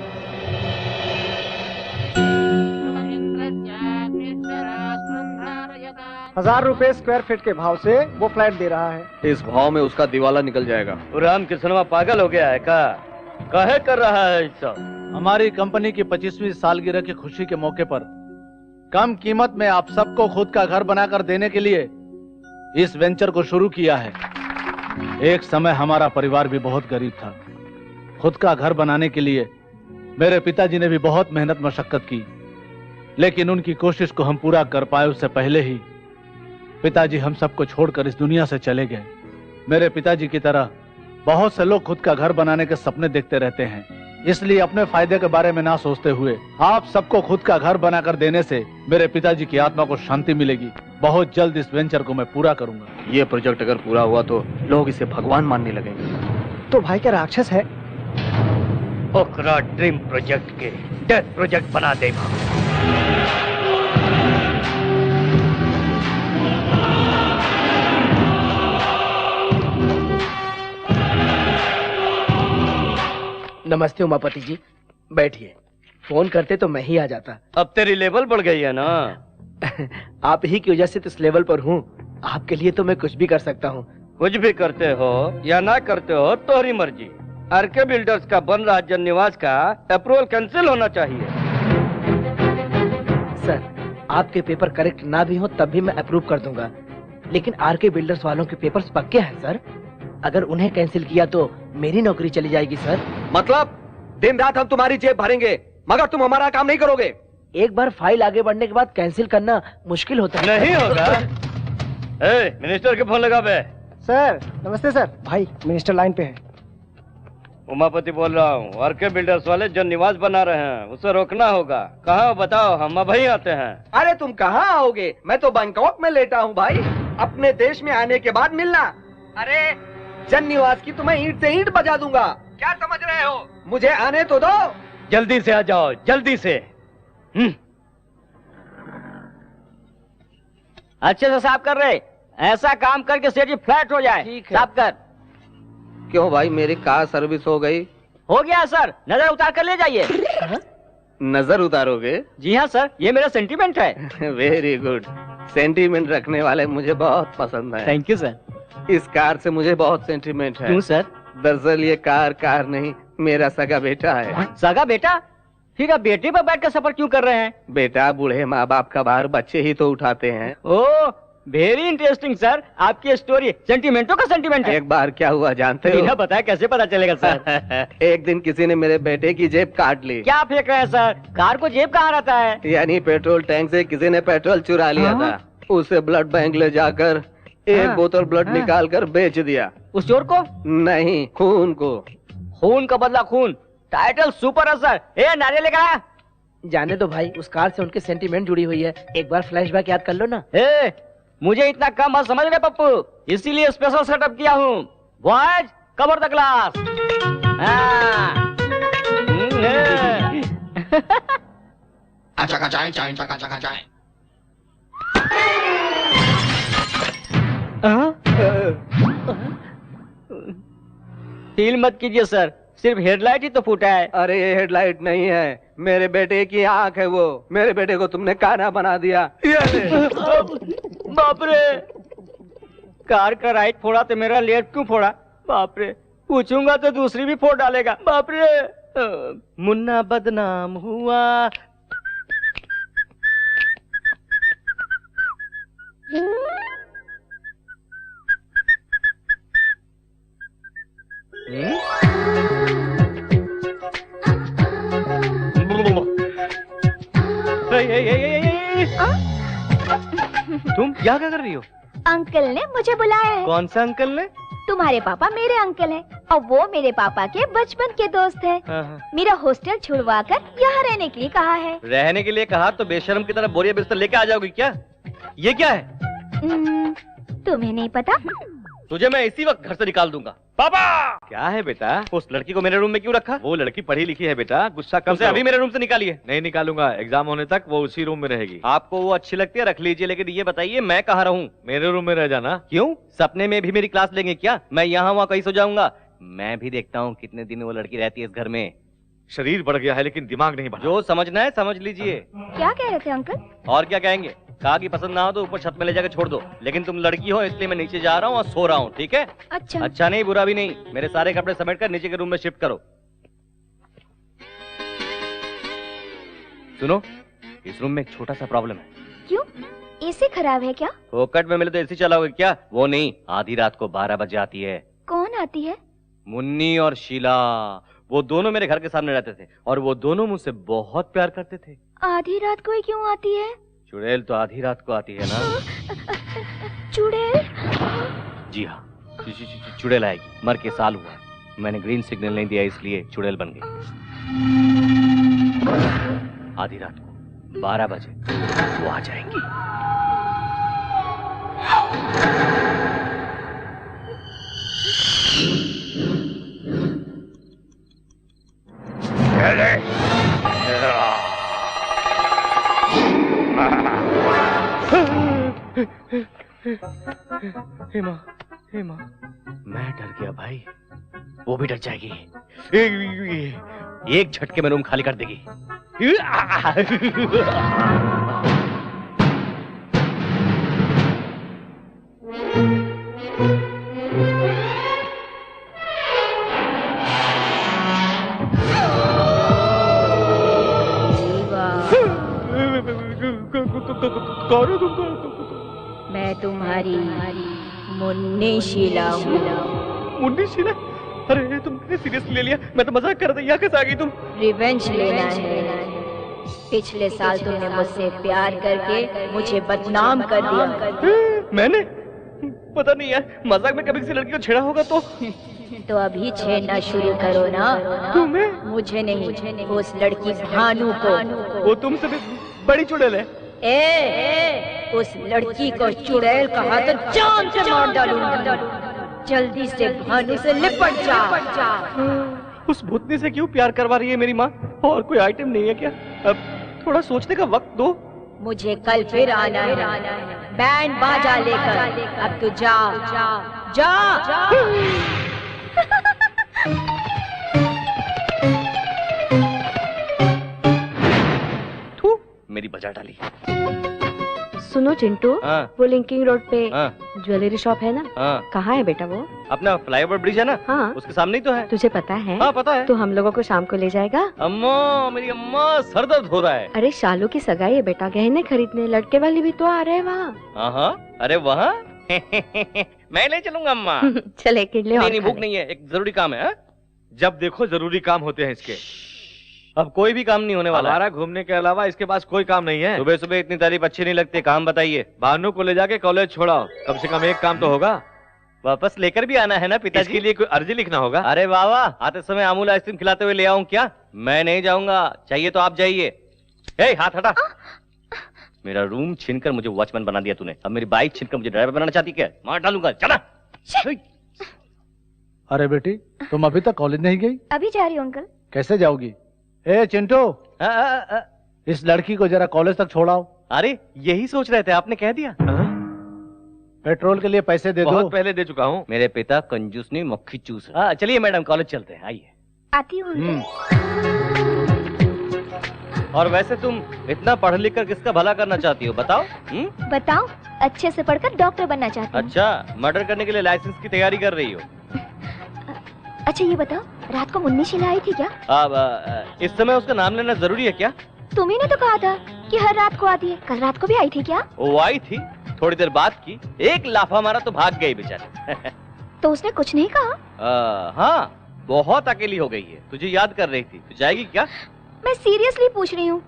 ₹1000 स्क्वायर फीट के भाव से वो फ्लैट दे रहा है। इस भाव में उसका दिवाला निकल जाएगा। राम किसनवा पागल हो गया है का? काहे कर रहा है सब? हमारी कंपनी की 25वीं सालगिरह की खुशी के मौके पर कम कीमत में आप सबको खुद का घर बनाकर देने के लिए इस वेंचर को शुरू किया है। एक समय हमारा परिवार भी बहुत गरीब था। खुद का घर बनाने के लिए मेरे पिताजी ने भी बहुत मेहनत मशक्कत की, लेकिन उनकी कोशिश को हम पूरा कर पाए उससे पहले ही पिताजी हम सबको छोड़कर इस दुनिया से चले गए। मेरे पिताजी की तरह बहुत से लोग खुद का घर बनाने के सपने देखते रहते हैं, इसलिए अपने फायदे के बारे में ना सोचते हुए आप सबको खुद का घर बनाकर देने से मेरे पिताजी की आत्मा को शांति मिलेगी। बहुत जल्द इस वेंचर को मैं पूरा करूंगा। ये प्रोजेक्ट अगर पूरा हुआ तो लोग इसे भगवान मानने लगेंगे। तो भाई क्या राक्षस है? ओकरा ड्रीम प्रोजेक्ट के डेथ प्रोजेक्ट बना दे। नमस्ते उमापति जी, बैठिए। फोन करते तो मैं ही आ जाता। अब तेरी लेवल बढ़ गई है ना। आप ही की वजह से तो इस लेवल पर हूँ। आपके लिए तो मैं कुछ भी कर सकता हूँ। कुछ भी करते हो या ना करते हो तुम्हारी मर्जी। आरके बिल्डर्स का बन रहा जन निवास का अप्रूवल कैंसिल होना चाहिए। सर, आपके पेपर करेक्ट ना भी हो तब भी मैं अप्रूव कर दूंगा, लेकिन आरके बिल्डर्स वालों के पेपर्स पक्के हैं सर। अगर उन्हें कैंसिल किया तो मेरी नौकरी चली जाएगी सर। मतलब दिन रात हम तुम्हारी जेब भरेंगे मगर तुम हमारा काम नहीं करोगे? एक बार फाइल आगे बढ़ने के बाद कैंसिल करना मुश्किल होता है। नहीं होगा। मिनिस्टर के फोन लगा बे। सर नमस्ते सर। भाई मिनिस्टर लाइन पे है। उमापति बोल रहा हूँ। आरके बिल्डर्स वाले जो निवास बना रहे हैं उसे रोकना होगा। कहाँ बताओ, हम अब ही आते हैं। अरे तुम कहाँ आओगे, मैं तो बैंकॉक में लेटा हूँ भाई। अपने देश में आने के बाद मिलना। अरे जन निवास की तुम्हें ईंट से ईंट बजा दूंगा, क्या समझ रहे हो? मुझे आने तो दो। जल्दी से आ जाओ, जल्दी से। अच्छे से साफ कर रहे, ऐसा काम करके सेठ जी फ्लैट हो जाए। ठीक है। साफ कर। क्यों भाई, मेरी कार सर्विस हो गई? हो गया सर, नजर उतार कर ले जाइए। नजर उतारोगे? जी हाँ सर, ये मेरा सेंटीमेंट है। Very good. सेंटीमेंट रखने वाले मुझे बहुत पसंद है। Thank you sir. इस कार से मुझे बहुत सेंटीमेंट है। क्यों सर? दरअसल ये कार नहीं, मेरा सगा बेटा है। सगा बेटा? फिर आप बेटे पर बैठ कर सफर क्यों कर रहे हैं? बेटा बूढ़े माँ बाप का भार बच्चे ही तो उठाते हैं। ओह वेरी इंटरेस्टिंग सर, आपकी स्टोरी सेंटीमेंटों का सेंटीमेंट है। एक बार क्या हुआ जानते हो? बिना बताए कैसे पता चलेगा सर? एक दिन किसी ने मेरे बेटे की जेब काट ली। क्या फेंक रहे हैं सर? कार को जेब कहाँ रहता है? यानी पेट्रोल टैंक से किसी ने पेट्रोल चुरा लिया था। उसे ब्लड बैंक ले जाकर एक बोतल ब्लड निकाल कर बेच दिया। उस चोर को? नहीं, खून को। खून का बदला खून, टाइटल सुपर है सर। नारियल लेकर आया। जाने दो भाई, उस कार से उनके सेंटीमेंट जुड़ी हुई है। एक बार फ्लैशबैक याद कर लो ना। मुझे इतना कम मत समझ रहे पप्पू, इसीलिए स्पेशल सेटअप किया हूँ। Boys cover the class. Feel मत कीजिए सर, सिर्फ हेडलाइट ही तो फूटा है। अरे ये हेडलाइट नहीं है, मेरे बेटे की आंख है वो। मेरे बेटे को तुमने काना बना दिया। बाप रे, कार का राइट फोड़ा तो मेरा लेफ्ट क्यों फोड़ा? बाप रे, पूछूंगा तो दूसरी भी फोड़ डालेगा। बाप रे, मुन्ना बदनाम हुआ। तुम क्या कर रही हो? अंकल ने मुझे बुलाया है। कौन सा अंकल ने? तुम्हारे पापा मेरे अंकल हैं और वो मेरे पापा के बचपन के दोस्त हैं। मेरा हॉस्टल छुड़वा कर यहाँ रहने के लिए कहा है। रहने के लिए कहा तो बेशर्म की तरह बोरिया बिस्तर लेके आ जाओगी क्या? ये क्या है? तुम्हें नहीं पता? तुझे मैं इसी वक्त घर से निकाल दूंगा। पापा! क्या है बेटा? उस लड़की को मेरे रूम में क्यों रखा? वो लड़की पढ़ी लिखी है बेटा, गुस्सा कम से अभी मेरे रूम से निकालिए। नहीं निकालूंगा, एग्जाम होने तक वो उसी रूम में रहेगी। आपको वो अच्छी लगती है रख लीजिए, लेकिन ये बताइए मैं कहाँ रहूँ? मेरे रूम में रह जाना। क्यों? सपने में भी मेरी क्लास लेंगे क्या? मैं यहाँ वहाँ कहीं सो जाऊंगा। मैं भी देखता हूँ कितने दिन वो लड़की रहती है इस घर में। शरीर बढ़ गया है लेकिन दिमाग नहीं बढ़ा। जो समझना है समझ लीजिए। क्या कह रहे थे अंकल? और क्या कहेंगे? कहा कि पसंद ना हो तो ऊपर छत में ले जाकर छोड़ दो, लेकिन तुम लड़की हो इसलिए मैं नीचे जा रहा हूँ और सो रहा हूँ, ठीक है? अच्छा। अच्छा नहीं बुरा भी नहीं। मेरे सारे कपड़े समेट कर नीचे के रूम में शिफ्ट करो। सुनो, इस रूम में एक छोटा सा प्रॉब्लम है। क्यों? एसी खराब है क्या? फोकट में मिले तो एसी चलाओगे क्या? वो नहीं, आधी रात को 12 बजे आती है। कौन आती है? मुन्नी और शीला, वो दोनों मेरे घर के सामने रहते थे और वो दोनों मुझसे बहुत प्यार करते थे। आधी रात को ही क्यों आती है? चुड़ैल तो आधी रात को आती है ना। चुड़ैल? जी हाँ, चुड़ैल आएगी। मर के साल हुआ, मैंने ग्रीन सिग्नल नहीं दिया इसलिए चुड़ैल बन गई। आधी रात को 12 बजे वो आ जाएंगी। हेमा, मैं डर गया भाई, वो भी डर जाएगी। एक झटके में रूम खाली कर देगी। मैं तुम्हारी मुन्नी शीला हूँ। मुन्नी शीला? अरे तुमने सीरियसली ले लिया? मैं तो मजाक कर रही। यहाँ कैसे आ गई तुम? रिवेंज लेना है। पिछले साल तुमने मुझसे प्यार करके मुझे बदनाम कर दिया। मैंने पता नहीं यार, मजाक में कभी किसी लड़की को छेड़ा होगा तो अभी छेड़ना शुरू करो ना। तुम्हें? मुझे नहीं, उस लड़की भानु को। वो तुमसे भी बड़ी चुड़ैल है। उस लड़की को चुड़ैल कहा तो जान से मार डालूंगा। जल्दी से भानु से लिपट जा। उस भूतनी से क्यों प्यार करवा रही है मेरी माँ? और कोई आइटम नहीं है क्या? अब थोड़ा सोचने का वक्त दो। मुझे कल फिर आना है बैंड बाजा लेकर। अब तू जा जा जा। मेरी बजा डाली। सुनो चिंटू, वो लिंकिंग रोड पे ज्वेलरी शॉप है ना? कहाँ है बेटा वो? अपना फ्लाईओवर ब्रिज है ना? हाँ, उसके सामने ही तो है। तुझे पता है? हाँ पता है। तो हम लोगों को शाम को ले जाएगा? अम्मा, मेरी अम्मा, सर दर्द हो रहा है। अरे शालू की सगाई है बेटा, गहने खरीदने। लड़के वाले भी तो आ रहे हैं वहाँ। हाँ, अरे वहाँ मैं ले चलूंगा अम्मा। चले किडले। नहीं, भूख नहीं है, एक जरूरी काम है। जब देखो जरूरी काम होते हैं इसके। अब कोई भी काम नहीं होने वाला। हमारा घूमने के अलावा इसके पास कोई काम नहीं है। सुबह सुबह इतनी तारीफ अच्छी नहीं लगती। काम बताइए। भानु को ले जाके कॉलेज छोड़ाओ, कम से कम एक काम तो होगा। वापस लेकर भी आना है ना पिताजी? इसके लिए कोई अर्जी लिखना होगा। अरे वाह, आते समय अमूल आइसक्रीम खिलाते हुए ले आऊं क्या? मैं नहीं जाऊंगा, चाहिए तो आप जाइए। हाथ हटा। मेरा रूम छीनकर मुझे वॉचमैन बना दिया तूने, अब मेरी बाइक छीनकर मुझे ड्राइवर बनाना चाहती क्या? मार डालूंगा, चला। अरे बेटी, तुम अभी तक कॉलेज नहीं गई? अभी जा रही हूँ अंकल। कैसे जाओगी? चिंटू, इस लड़की को जरा कॉलेज तक छोड़ाओ। अरे यही सोच रहे थे, आपने कह दिया। पेट्रोल के लिए पैसे दे दो। बहुत पहले दे चुका हूँ। मेरे पिता कंजूस नहीं, मक्खी चूस है। चलिए मैडम, कॉलेज चलते हैं, आइए। आती हूँ। और वैसे तुम इतना पढ़ लिख कर किसका भला करना चाहती हो बताओ? बताओ, अच्छे से पढ़कर डॉक्टर बनना चाहती हूँ। अच्छा, मर्डर करने के लिए लाइसेंस की तैयारी कर रही हो? अच्छा ये बताओ, रात को मुन्नी शीला आई थी क्या? अब इस समय उसका नाम लेना जरूरी है क्या? तुम्ही ने तो कहा था कि हर रात को आती है। कल रात को भी आई थी क्या? वो आई थी, थोड़ी देर बात की, एक लाफा मारा तो भाग गई बेचारी। तो उसने कुछ नहीं कहा? हाँ, बहुत अकेली हो गई है, तुझे याद कर रही थी। तू जाएगी क्या? मैं सीरियसली पूछ रही हूँ।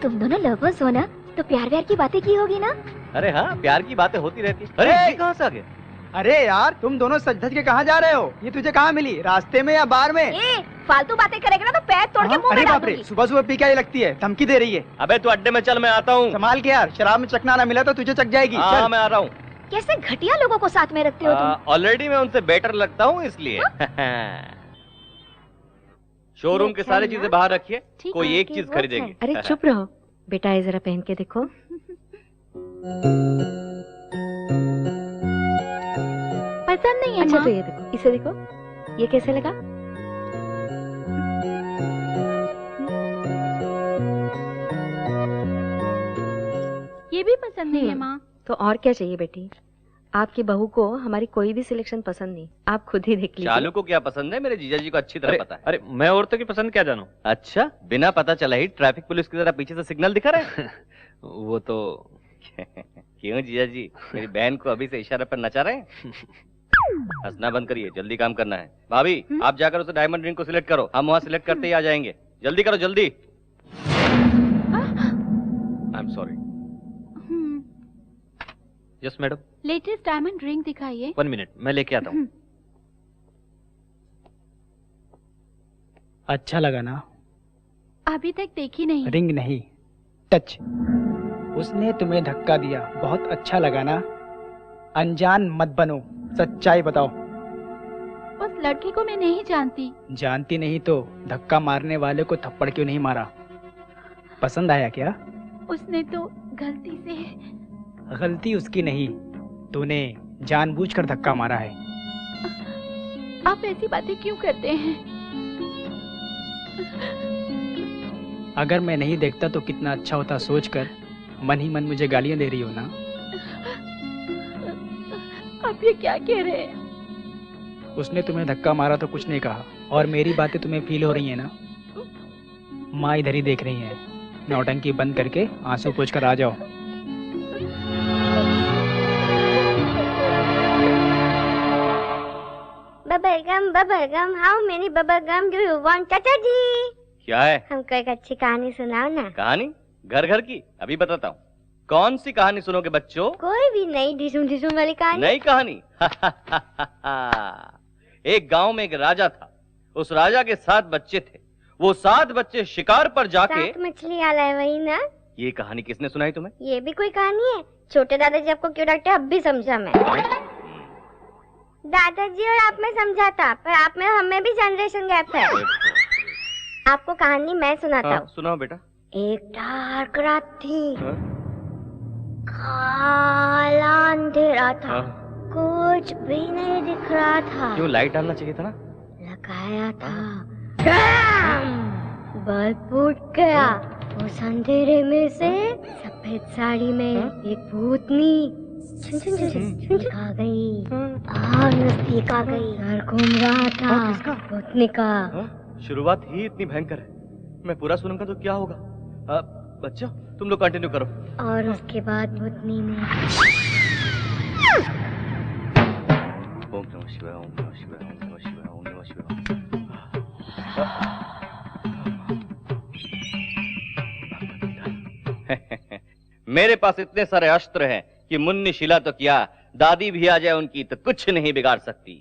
तुम दोनों लवर्स हो ना, तो प्यार व्यार की बातें की होगी ना? अरे हाँ, प्यार की बातें होती रहती। अरे कहाँ से आ गए? अरे यार, तुम दोनों सज धज के कहाँ जा रहे हो? ये तुझे कहाँ मिली, रास्ते में या बार में? फालतू बातें करेगा ना तो पैर तोड़ के मुंह में डाल दूंगी। सुबह सुबह पी के लगती है, धमकी दे रही है। अबे तू अड्डे में चल, मैं आता हूँ। संभाल के यार, शराब में चकना ना मिला तो तुझे चक जाएगी। हाँ, मैं आ रहा हूँ। कैसे घटिया लोगों को साथ में रखते हो तुम? ऑलरेडी मैं उनसे बेटर लगता हूँ इसलिए। शोरूम के सारी चीजें बाहर रखिए, कोई एक चीज खरीदेंगे। अरे चुप रहो बेटा, ये जरा पहन के देखो। पसंद नहीं है? अच्छा तो ये देखो, इसे देखो, ये कैसे लगा? ये भी पसंद नहीं है माँ। तो और क्या चाहिए बेटी? आपकी बहू को हमारी कोई भी सिलेक्शन पसंद नहीं, आप खुद ही देख लीजिए। चालू को क्या पसंद है मेरे जीजा जी को अच्छी तरह पता है। अरे मैं औरतों की पसंद क्या जानूं? अच्छा, बिना पता चला ही ट्रैफिक पुलिस की तरह पीछे से सिग्नल दिखा रहे हैं। वो तो क्यों जीजा जी, मेरी बहन को अभी से इशारे पर नचा रहे हैं? हंसना बंद करिए, जल्दी काम करना है। भाभी आप जाकर उसे डायमंड रिंग को सिलेक्ट करो, हम वहाँ सिलेक्ट करते ही आ जाएंगे। जल्दी करो, जल्दी। I am sorry. Yes madam. Latest diamond ring दिखाइए। 1 मिनट, मैं लेके आता हूँ। अच्छा लगा ना? अभी तक देखी नहीं। रिंग नहीं, टच। उसने तुम्हें धक्का दिया, बहुत अच्छा लगा ना? अनजान मत बनो, सच्चाई बताओ। उस लड़की को मैं नहीं जानती। जानती नहीं तो धक्का मारने वाले को थप्पड़ क्यों नहीं मारा? पसंद आया क्या? उसने तो गलती से। गलती उसकी नहीं, तूने जानबूझकर धक्का मारा है। आप ऐसी बातें क्यों करते हैं? अगर मैं नहीं देखता तो कितना अच्छा होता सोचकर मन ही मन मुझे गालियां दे रही हो ना? आप ये क्या कह रहे हैं? उसने तुम्हें धक्का मारा तो कुछ नहीं कहा, और मेरी बातें तुम्हें फील हो रही है ना? माँ इधर ही देख रही है। नौटंकी बंद करके आंसू पोंछकर आ जाओ। Bubble gum, how many bubble gum do you want, चाचा जी? क्या है? हमको एक अच्छी कहानी सुनाओ ना। कहानी? घर घर की? अभी बताता हूँ। कौन सी कहानी सुनोगे बच्चों? कोई भी नई ढिसुम ढिसुम वाली कहानी। नई कहानी? एक गांव में एक राजा था। उस राजा के 7 बच्चे थे। वो 7 बच्चे शिकार पर जाके 7 मछली आला है वही ना? ये कहानी किसने सुनाई तुम्हें? ये भी कोई कहानी है? छोटे दादाजी आपको क्यों डांटे अब भी समझा मैं। दादाजी और आप में समझा था, पर आप में हमें भी जनरेशन गैप है। आपको कहानी मैं सुनाता हूँ। सुनाओ बेटा। एक डार्क रात थी। काला अंधेरा था। कुछ भी नहीं दिख रहा था। क्यों? लाइट डालना चाहिए था ना। लगाया था, बल्ब फूट गया। उस अंधेरे में से सफेद साड़ी में एक भूतनी आ गई और नजदीक आ गई। सर घूम रहा था भूतनी का। शुरुआत ही इतनी भयंकर है, मैं पूरा सुनूंगा तो क्या होगा। बच्चों तुम लोग कंटिन्यू करो। और उसके बाद भूतनी ने ओम नमः शिवाय, ओम नमः शिवाय, ओम नमः शिवाय, ओम नमः शिवाय। मेरे पास इतने सारे अस्त्र हैं कि मुन्नी शिला तो क्या, दादी भी आ जाए उनकी तो कुछ नहीं बिगाड़ सकती।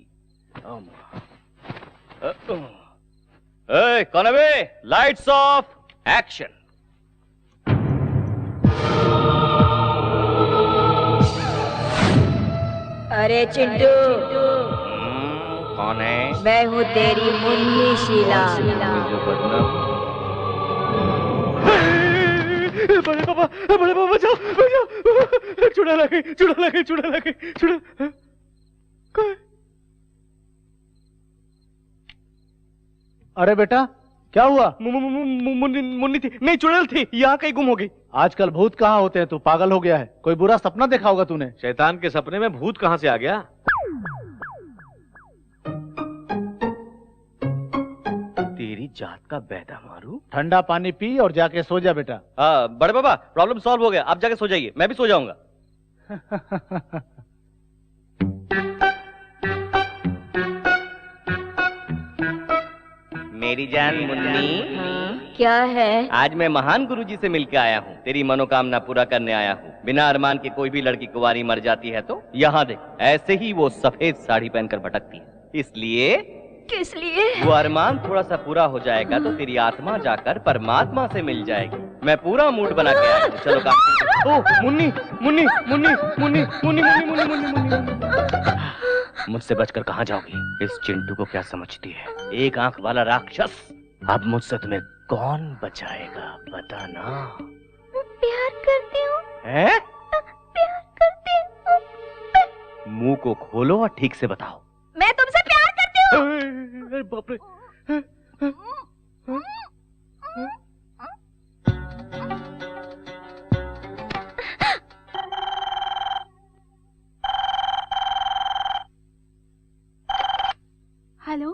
कौन है बे? Lights off, action. अरे चिंटू, कौन है? मैं हूँ तेरी मुन्नी शीला। बड़े पापा बचाओ बचाओ, चुड़ा लगे चुड़ा लगे चुड़ा लगे चुड़ा। अरे बेटा क्या हुआ? मुन्नी थी, नहीं चुड़ैल थी, यहाँ कहीं गुम हो गई। आजकल भूत कहाँ होते हैं? तू पागल हो गया है? कोई बुरा सपना देखा होगा तूने। शैतान के सपने में भूत कहाँ से आ गया? तेरी जात का बैदा मारू। ठंडा पानी पी और जाके सो जा बेटा। बड़े बाबा प्रॉब्लम सॉल्व हो गया, आप जाके सो जाइए, मैं भी सो जाऊंगा। मेरी जान मुन्नी। क्या है? आज मैं महान गुरुजी से मिलकर आया हूँ, तेरी मनोकामना पूरा करने आया हूँ। बिना अरमान के कोई भी लड़की कुंवारी मर जाती है तो यहाँ देख, ऐसे ही वो सफेद साड़ी पहनकर भटकती है। इसलिए किस लिए? वो अरमान थोड़ा सा पूरा हो जाएगा तो तेरी आत्मा जाकर परमात्मा से मिल जाएगी। मैं पूरा मूड बना के आया हूँ, चलो काम। ओ मुन्नी मुन्नी मुन्नी मुन्नी मुन्नी मुन्नी मुन्नी मुन्नी। मुझसे बचकर कहाँ जाओगी? इस चिंटू को क्या समझती है? एक आंख वाला राक्षस। अब मुझसे तुम्हें कौन बचाएगा बताना। प्यार करती हूँ। हैं? प्यार करती हूँ। मुंह को खोलो और ठीक से बताओ। मैं तुमसे प्यार करती हूँ। अरे बाप रे। हेलो,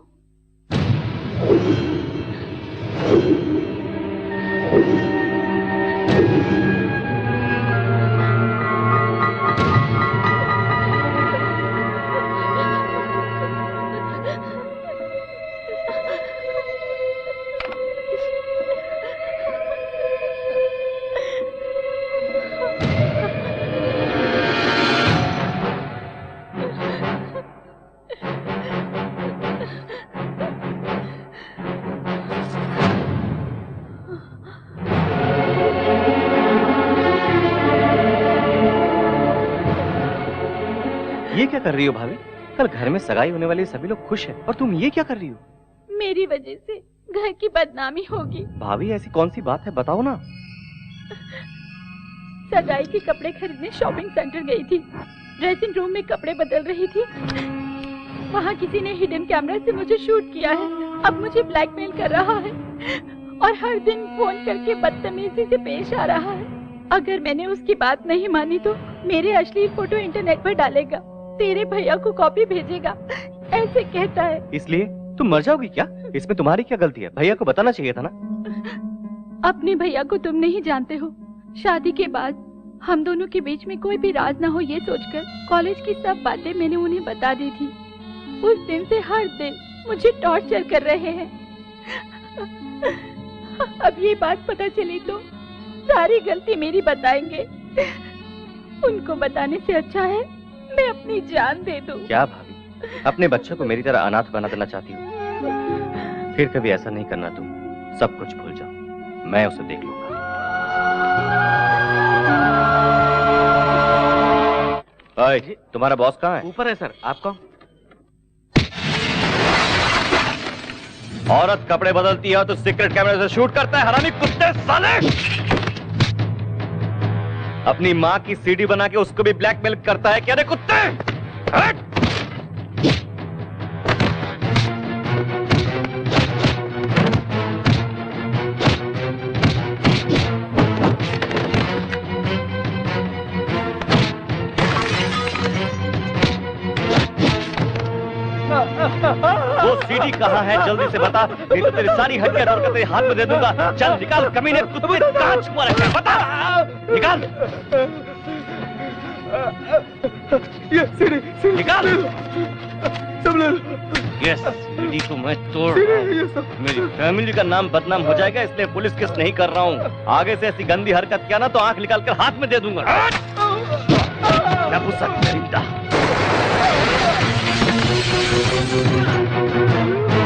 ये क्या कर रही हो भाभी? कल घर में सगाई होने वाली सभी लोग खुश हैं और तुम ये क्या कर रही हो? मेरी वजह से घर की बदनामी होगी। भाभी ऐसी कौन सी बात है, बताओ ना। सगाई के कपड़े खरीदने शॉपिंग सेंटर गई थी। ड्रेसिंग रूम में कपड़े बदल रही थी। वहाँ किसी ने हिडन कैमरा से मुझे शूट किया है। अब मुझे ब्लैकमेल कर रहा है और हर दिन फोन करके बदतमीजी से पेश आ रहा है। अगर मैंने उसकी बात नहीं मानी तो मेरे अश्लील फोटो इंटरनेट पर डालेगा, तेरे भैया को कॉपी भेजेगा, ऐसे कहता है। इसलिए तुम मर जाओगी क्या? इसमें तुम्हारी क्या गलती है? भैया को बताना चाहिए था ना। अपने भैया को तुम नहीं जानते हो। शादी के बाद हम दोनों के बीच में कोई भी राज ना हो ये सोचकर कॉलेज की सब बातें मैंने उन्हें बता दी थी। उस दिन से हर दिन मुझे टॉर्चर कर रहे हैं। अब ये बात पता चली तो सारी गलती मेरी बताएंगे। उनको बताने से अच्छा है मैं अपनी जान दे दूं। क्या भाभी, अपने बच्चों को मेरी तरह अनाथ बना देना चाहती हो? फिर कभी ऐसा नहीं करना तुम। सब कुछ भूल जाओ, मैं उसे देख लूंगा। ओए, तुम्हारा बॉस कहाँ है? ऊपर है सर। आप कौन? औरत कपड़े बदलती है तो सीक्रेट कैमरे से शूट करता है, हरामी कुत्ते साले! अपनी माँ की सीडी बना के उसको भी ब्लैकमेल करता है क्या रे कुत्ते? हट! वो सीडी कहाँ है जल्दी से बता, नहीं तो तेरी सारी हड्डियां तोड़ कर तेरे हाथ में दे दूंगा। चल निकाल कमीने कुत्ते, कहाँ छुपा रखा है बता, निकाल। ये सीडी निकाल। सब ले। ये सीडी को मैं तोड़ रहा हूं। मेरी फैमिली का नाम बदनाम हो जाएगा, इसलिए पुलिस केस नहीं कर रहा हूँ। आगे से ऐसी गंदी हरकत किया ना तो आंख निकाल कर हाथ में दे दूंगा।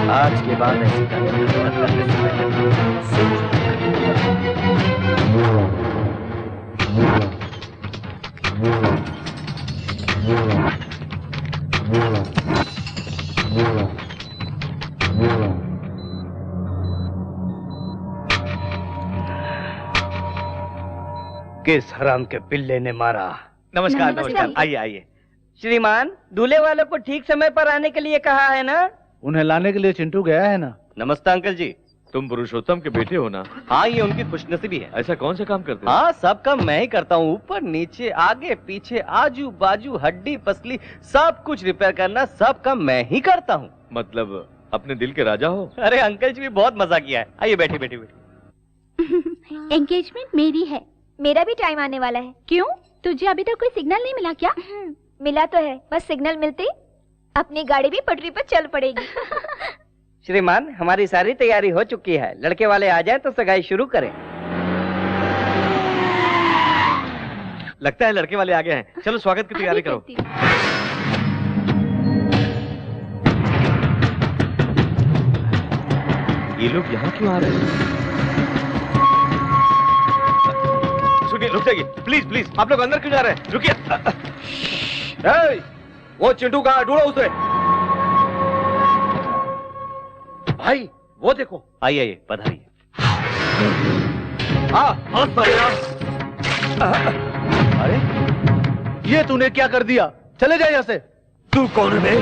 आज के बाद ऐसी गंदी हरकत करने से पहले किस हराम के पिल्ले ने मारा? नमस्कार नमस्कार, आइए आइए। श्रीमान, दूल्हे वालों को ठीक समय पर आने के लिए कहा है ना? उन्हें लाने के लिए चिंटू गया है ना। नमस्ते अंकल जी। तुम पुरुषोत्तम के बेटे हो ना? हाँ, ये उनकी खुशनसीबी है। ऐसा कौन सा काम करते हो? हाँ, सब काम मैं ही करता हूँ। ऊपर नीचे आगे पीछे आजू बाजू हड्डी पसली सब कुछ रिपेयर करना, सब काम मैं ही करता हूँ। मतलब अपने दिल के राजा हो? अरे अंकल जी भी बहुत मजा किया है। आइए बैठिए बैठिए बैठिए। एंगेजमेंट मेरी है। मेरा भी टाइम आने वाला है। क्यों, तुझे अभी तक कोई सिग्नल नहीं मिला क्या? मिला तो है, बस सिग्नल मिलते अपनी गाड़ी भी पटरी पर चल पड़ेगी। श्रीमान, हमारी सारी तैयारी हो चुकी है। लड़के वाले आ जाएं तो सगाई शुरू करें। लगता है लड़के वाले आ गए हैं। चलो स्वागत की तैयारी करो। ये लोग यहाँ क्यों आ रहे हैं? रुक जाइए प्लीज प्लीज, आप लोग अंदर क्यों जा रहे हैं? रुकिए। वो चिंटू कहाँ? ढूंढो उसे। भाई वो देखो। आइए आइए, पधारिए। अरे ये तूने क्या कर दिया? चले जाए यहाँ से। तू कौन है?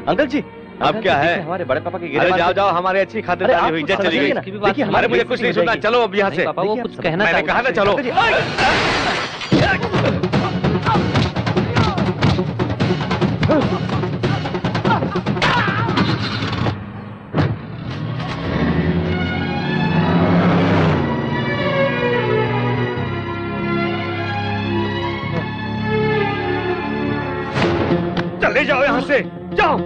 अंकल जी अब क्या है? हमारे बड़े पापा की अरे जाओ जाओ, हमारी अच्छी खातिरदारी हुई, इज्जत चली गई। देखिए हमारे, मुझे कुछ नहीं सुनना, चलो अब यहाँ से। पापा वो कुछ कहना, मैंने कहा ना चलो। चले जाओ यहाँ से, जाओ।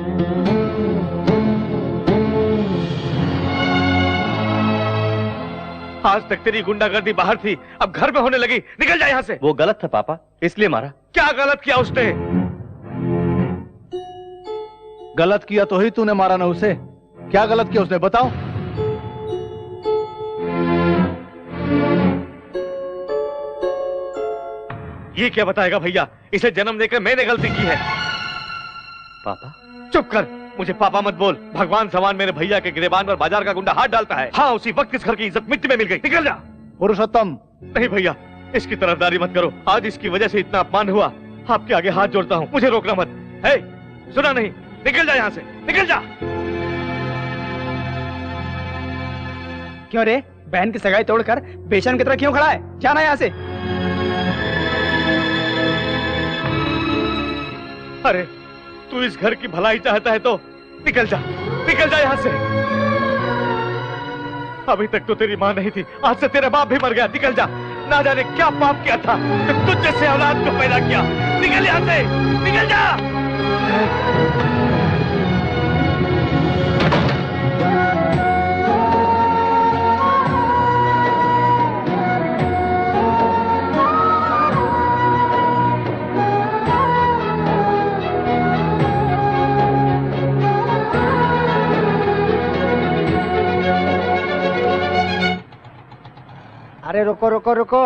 आज तक तेरी गुंडागर्दी बाहर थी, अब घर में होने लगी। निकल जा यहाँ से। वो गलत था पापा, इसलिए मारा। क्या गलत किया उसने? गलत किया तो ही तूने मारा ना उसे। क्या गलत किया उसने, बताओ। ये क्या बताएगा भैया? इसे जन्म देकर मैंने गलती की है। पापा? चुप कर, मुझे पापा मत बोल। भगवान समान मेरे भैया के गिरेबान पर बाजार का गुंडा हाथ डालता है। हाँ, उसी वक्त इस घर की इज्जत मिट्टी में मिल गई। निकल जा। पुरुषोत्तम। नहीं भैया, इसकी तरफदारी मत करो। आज इसकी वजह से इतना अपमान हुआ। आपके आगे हाथ जोड़ता हूँ, मुझे रोकना मत। है, सुना नहीं? निकल जा यहाँ से, निकल जा। क्यों रे, बहन की सगाई तोड़कर बेशर्म की तरह क्यों खड़ा है? जाना यहाँ से। अरे तू इस घर की भलाई चाहता है तो निकल जा, निकल जा यहाँ से। अभी तक तो तेरी माँ नहीं थी, आज से तेरा बाप भी मर गया। निकल जा। ना जाने क्या पाप किया था कि तुझ जैसे औलाद को पैदा किया। निकल यहाँ से, निकल जा। अरे रुको रुको रुको।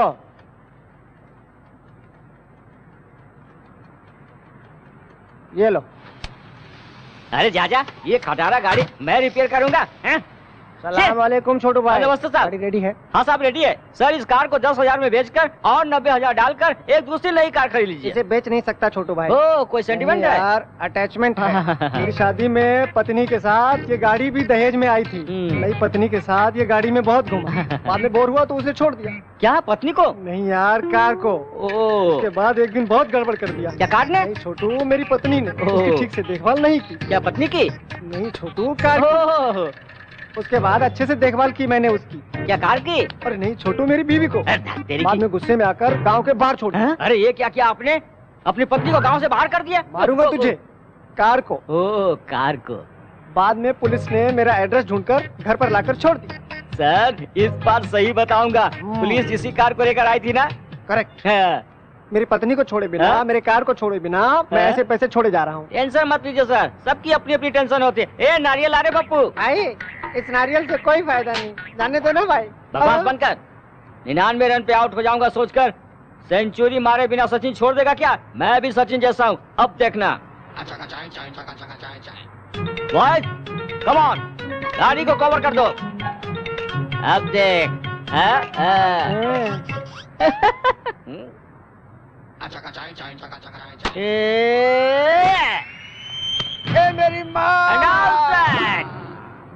ये लो। अरे जाजा, ये खटारा गाड़ी मैं रिपेयर करूंगा। हैं? सलाम वालेकुम छोटू भाई। नमस्ते साहब। गाड़ी रेडी है? हाँ साहब रेडी है। सर इस कार को 10,000 में बेचकर और 90,000 डालकर एक दूसरी नई कार खरीद लीजिए। इसे बेच नहीं सकता छोटू भाई। ओ, कोई सेंटिमेंट है? यार अटैचमेंट है। मेरी शादी में पत्नी के साथ ये गाड़ी भी दहेज में आई थी। नई पत्नी के साथ ये गाड़ी में बहुत घूमा। बाद में बोर हुआ तो उसे छोड़ दिया। क्या पत्नी को? नहीं यार, कार को। उसके बाद एक दिन बहुत गड़बड़ कर दिया। क्या कार ने? छोटू, मेरी पत्नी ने उसकी ठीक से देखभाल नहीं की। क्या पत्नी की? नहीं छोटू, कार। उसके बाद अच्छे से देखभाल की मैंने उसकी। क्या कार की? अरे नहीं छोटू, मेरी बीवी को। बाद में गुस्से में आकर गांव के बाहर छोड़ दिया। अरे ये क्या किया आपने? अपनी पत्नी को गांव से बाहर कर दिया? मारूंगा तुझे। कार को। ओ, कार को। बाद में पुलिस ने मेरा एड्रेस ढूंढकर घर पर लाकर छोड़ दिया। सर इस बार सही बताऊंगा, पुलिस जिसी कार को लेकर आई थी ना? करेक्ट। मेरी पत्नी को छोड़े बिना, मेरे कार को छोड़े बिना मैं ऐसे पैसे छोड़े जा रहा हूँ। टेंशन मत लीजिए सर, सबकी अपनी अपनी टेंशन होती है। ए नारियल ला रे पप्पू। आई, इस नारियल से कोई फायदा नहीं, जाने दो ना भाई। बकवास बंद कर। 99 रन पे आउट हो जाऊंगा सोचकर सेंचुरी मारे बिना सचिन छोड़ देगा क्या? मैं भी सचिन जैसा हूँ, अब देखना। बॉयज कम ऑन, गाड़ी को कवर कर दो। अब देख। मेरी माँ।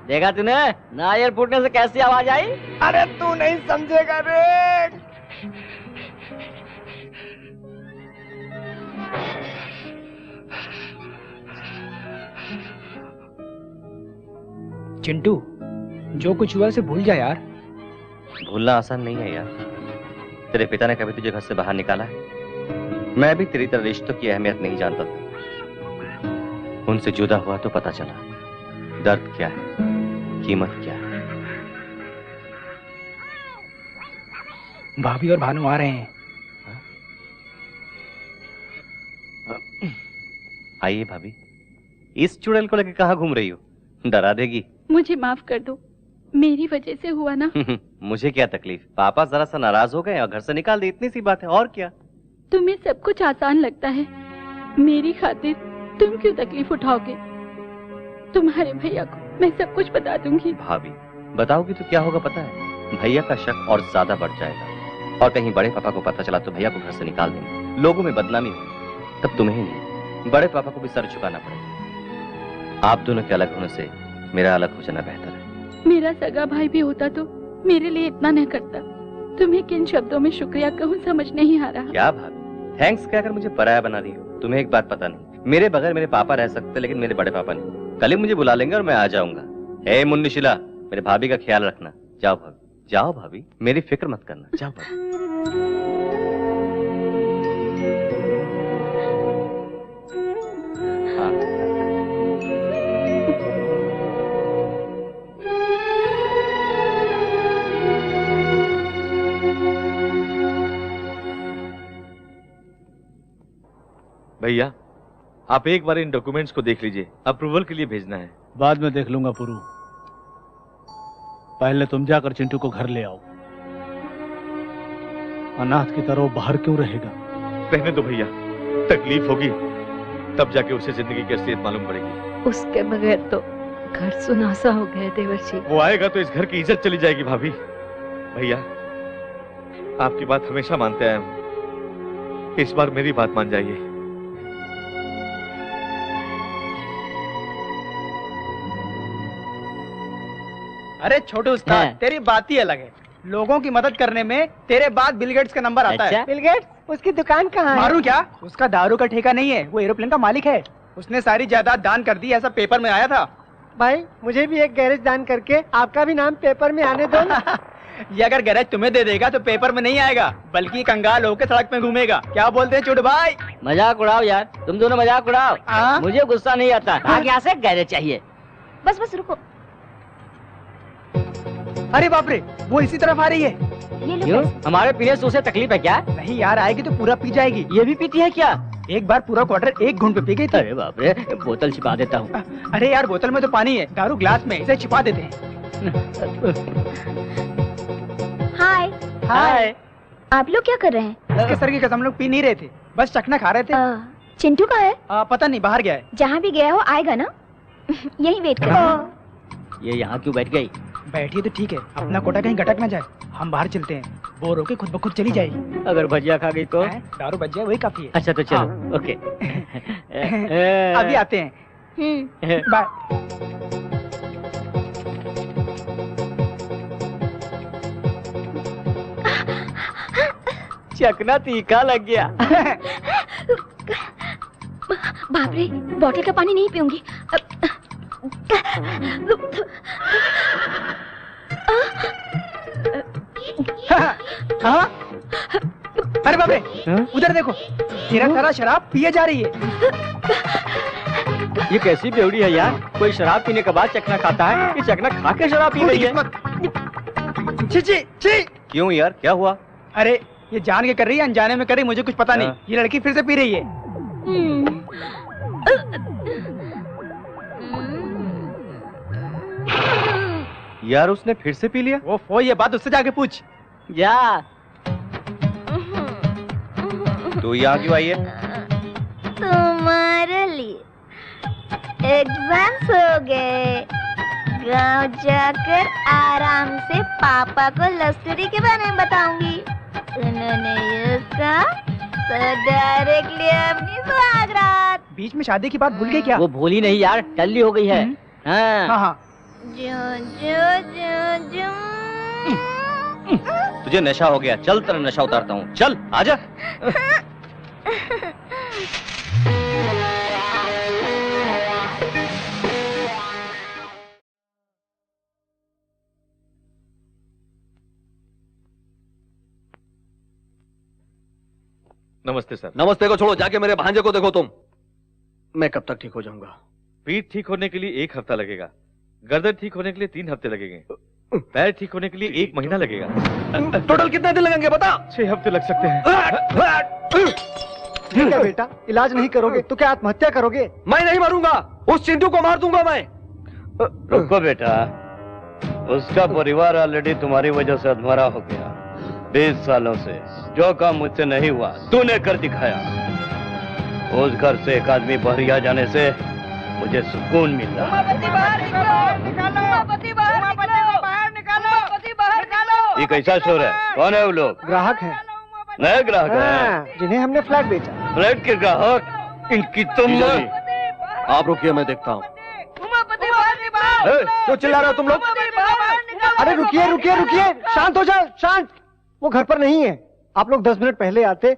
देखा तूने नारियल फूटने से कैसी आवाज आई? अरे तू नहीं समझेगा रे। चिंटू, जो कुछ हुआ उसे भूल जा यार। भूलना आसान नहीं है यार। तेरे पिता ने कभी तुझे घर से बाहर निकाला है? मैं भी तेरी तरह रिश्तों की अहमियत नहीं जानता था। उनसे जुदा हुआ तो पता चला दर्द क्या है, कीमत क्या है। भाभी और भानु आ रहे हैं। आइए भाभी। इस चुड़ैल को लेकर कहाँ घूम रही हो? डरा देगी। मुझे माफ कर दो, मेरी वजह से हुआ ना। मुझे क्या तकलीफ, पापा जरा सा नाराज हो गए और घर से निकाल दी, इतनी सी बात है। और क्या? तुम्हें सब कुछ आसान लगता है, मेरी खातिर तुम क्यों तकलीफ उठाओगे? तुम्हारे भैया को मैं सब कुछ बता दूंगी। भाभी बताओगी तो क्या होगा पता है? भैया का शक और ज्यादा बढ़ जाएगा और कहीं बड़े पापा को पता चला तो भैया को घर से निकाल देंगे, लोगों में बदनामी होगी। तब तुम्हें नहीं, बड़े पापा को भी सर झुकाना पड़ेगा। आप दोनों के अलग होने से मेरा अलग हो जाना बेहतर है। मेरा सगा भाई भी होता तो मेरे लिए इतना न करता। तुम्हें किन शब्दों में शुक्रिया कहूँ समझ नहीं आ रहा। क्या भाभी, थैंक्स कहकर मुझे पराया बना रही हो? तुम्हें एक बात पता नहीं, मेरे बगैर मेरे पापा रह सकते लेकिन मेरे बड़े पापा नहीं। कल ही मुझे बुला लेंगे और मैं आ जाऊंगा। हे मुन्नी शिला, मेरे भाभी का ख्याल रखना। जाओ भाभी, जाओ भाभी, मेरी फिक्र मत करना। जाओ भाभी। भैया आप एक बार इन डॉक्यूमेंट्स को देख लीजिए, अप्रूवल के लिए भेजना है। बाद में देख लूंगा पुरू, पहले तुम जाकर चिंटू को घर ले आओ। अनाथ की तरह बाहर क्यों रहेगा? रहने दो भैया, तकलीफ होगी तब जाके उसे जिंदगी की असलियत मालूम पड़ेगी। उसके बगैर तो घर सुनासा हो गया देवर्षि। वो आएगा तो इस घर की इज्जत चली जाएगी भाभी। भैया, आपकी बात हमेशा मानते आया हूं, इस बार मेरी बात मान जाइए। अरे छोटू उस्ताद, तेरी बात ही अलग है। लोगों की मदद करने में तेरे बाद बिल गेट्स का नंबर आता है। Bill Gates? उसकी दुकान कहाँ है? मारू क्या? उसका दारू का ठेका नहीं है, वो एरोप्लेन का मालिक है। उसने सारी जायदाद दान कर दी, ऐसा पेपर में आया था। भाई मुझे भी एक गैरेज दान करके आपका भी नाम पेपर में आने दो। ये अगर गैरेज तुम्हें दे देगा तो पेपर में नहीं आएगा, बल्कि कंगाल होकर सड़क में घूमेगा। क्या बोलते हैं छोटू भाई? मजाक उड़ाओ यार, तुम दोनों मजाक उड़ाओ। मुझे गुस्सा नहीं आता। आगे यहाँ से गैरेज चाहिए। बस बस रुको। अरे बाप रे, वो इसी तरफ आ रही है। क्यों? हमारे पीने से उसे तकलीफ है क्या? नहीं यार, आएगी तो पूरा पी जाएगी। ये भी पीती है क्या? एक बार पूरा क्वार्टर एक घूंट पे पी गई थी। अरे बाप रे, बोतल छिपा देता हूँ। अरे यार, बोतल में तो पानी है, दारू ग्लास में, इसे छिपा देते हैं। हाय। हाय। आप लोग क्या कर रहे हैं? इसके सर की कसम, हम लोग पी नहीं रहे थे, बस चखना खा रहे थे। चिंटू कहाँ है? पता नहीं, बाहर गया है। जहाँ भी गया हो आएगा ना? यही वेट कर। ये यहाँ क्यों बैठ गई? बैठी तो ठीक है, अपना कोटा कहीं गटक ना जाए। हम बाहर चलते हैं, बोर होके खुद ब खुद चली जाएगी। अगर भजिया खा गई तो? दारू बच जाए वही काफी है। अच्छा तो चलो। ओके। अभी आते हैं। बाय। चखना तीखा लग गया। बाप रे, बोतल का पानी नहीं पीऊंगी। हाँ? अरे बाप रे, उधर देखो, तेरा सारा शराब पिए जा रही है। ये कैसी बेवड़ी है यार? कोई शराब पीने के बाद चखना खाता है, ये चखना खा के शराब पी रही है। छी छी छी। क्यों यार, क्या हुआ? अरे ये जान के कर रही है, अनजाने में कर रही, मुझे कुछ पता नहीं। ये लड़की फिर से पी रही है। यार उसने फिर से पी लिया? वो ये बात उससे जाके पूछ। जा। तू यहाँ क्यों आई है? तुम्हारे लिए एग्जाम्स हो गए, गांव जाकर आराम से पापा को लव स्टोरी के बारे में बताऊंगी। उन्होंने उसका तो डायरेक्टली अपनी सुहागरात। बीच में शादी की बात भूल गई क्या? वो भूली नहीं यार, टल्ली हो गई है। हाँ। तुझे नशा हो गया, चल तेरा नशा उतारता हूँ, चल आजा। नमस्ते सर। नमस्ते को छोड़ो, जाके मेरे भांजे को देखो तुम। मैं कब तक ठीक हो जाऊंगा? पीठ ठीक होने के लिए 1 हफ्ता लगेगा, गर्दन ठीक होने के लिए 3 हफ्ते लगेंगे, पैर ठीक होने के लिए 1 महीना लगेगा। टोटल कितने दिन लगेंगे बता? 6 हफ्ते लग सकते हैं। क्या बेटा, इलाज नहीं करोगे तो क्या आत्महत्या करोगे? मैं नहीं मरूंगा, उस चिंटू को मार दूंगा मैं। रुको बेटा, उसका परिवार ऑलरेडी तुम्हारी वजह से अधमरा हो गया। 20 सालों से जो काम मुझसे नहीं हुआ तूने कर दिखाया। उस घर से एक आदमी बहरिया जाने से मुझे सुकून मिल रहा है। ये कैसा शोर है? कौन है वो लोग? ग्राहक है। नए ग्राहक हैं? जिन्हें हमने फ्लैट बेचा। फ्लैट के ग्राहक? इनकी तुम। आप रुकिए, मैं देखता हूँ। क्यों चिल्ला रहे हो तुम लोग? अरे रुकिए रुकिए रुकिए, शांत हो जाओ, शांत। वो घर पर नहीं है, आप लोग 10 मिनट पहले आते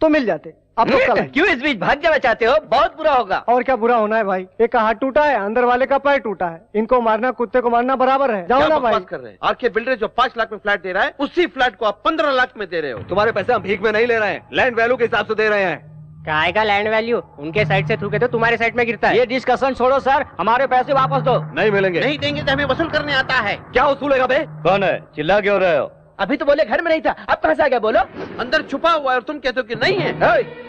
तो मिल जाते। आप लोग कल आए। क्यों इस बीच भाग जाना चाहते हो? बहुत बुरा होगा। और क्या बुरा होना है भाई? एक का हाथ टूटा है, अंदर वाले का पैर टूटा है। इनको मारना कुत्ते को मारना बराबर है। जाओ ना भाई। कर रहे हैं? आरके बिल्डर जो 5 लाख में फ्लैट दे रहा है, उसी फ्लैट को आप 15 लाख में दे रहे हो। तुम्हारे पैसे हम भीख में नहीं ले रहे हैं, लैंड वैल्यू के हिसाब से दे रहे हैं। काय का लैंड वैल्यू? उनके साइड से थ्रू के तो तुम्हारे साइड में गिरता है। ये डिस्कशन छोड़ो सर, हमारे पैसे वापस दो। नहीं मिलेंगे। नहीं देंगे तो हमें वसूल करने आता है। क्या वसूलेगा बे? कौन है? चिल्ला क्यों रहे हो? अभी तो बोले घर में नहीं था, अब कहाँ से आ गया? बोलो। अंदर छुपा हुआ है और तुम कहते हो कि नहीं है।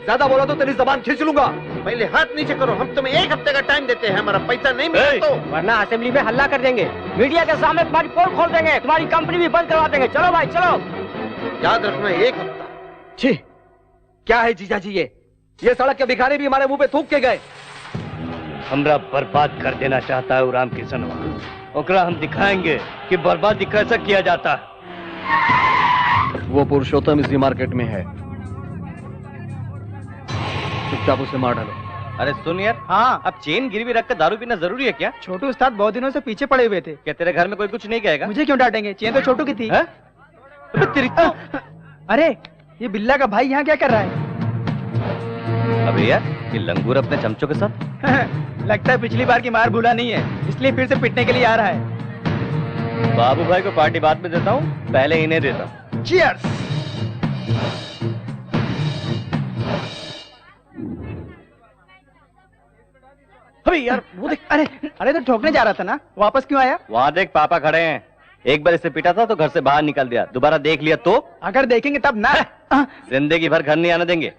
ज्यादा बोला तो तेरी जबान खींच लूंगा। पहले हाथ नीचे करो, हम तुम्हें 1 हफ्ते का टाइम देते हैं, हमारा पैसा नहीं मिला तो वरना असेंबली में हल्ला कर देंगे, मीडिया के सामने तुम्हारी पोल खोल देंगे, तुम्हारी कंपनी भी बंद करवा देंगे। चलो भाई चलो। याद रखना 1 हफ्ता। छी, क्या है जीजा जी ये सड़क के भिखारी भी हमारे मुंह पे थूक के गए। हमरा बर्बाद कर देना चाहता है राम किशनवा। ओकरा हम दिखाएंगे कि बर्बादी कैसे किया जाता है। वो पुरुषोत्तम इसी मार्केट में है, चुपचाप उसे मार डालो। अरे सुन यार, हाँ, अब चेन गिरवी रखकर दारू पीना जरूरी है क्या? छोटू उस्ताद बहुत दिनों से पीछे पड़े हुए थे। क्या तेरे घर में कोई कुछ नहीं कहेगा? मुझे क्यों डांटेंगे? चेन तो छोटू की थी। तेरी तो... अरे ये बिल्ला का भाई यहाँ क्या कर रहा है? अबे यार, ये लंगूर अपने चमचों के साथ लगता है पिछली बार की मार भूला नहीं है, इसलिए फिर से पिटने के लिए आ रहा है। बाबू भाई को पार्टी बाद में देता हूँ, पहले इन्हें देता हूँ। चीयर्स। अरे यार वो देख, अरे तो ठोकने जा रहा था ना, वापस क्यों आया? वहाँ देख पापा खड़े हैं। एक बार इसे पीटा था तो घर से बाहर निकल दिया, दोबारा देख लिया तो? अगर देखेंगे तब ना। जिंदगी भर घर नहीं आने देंगे।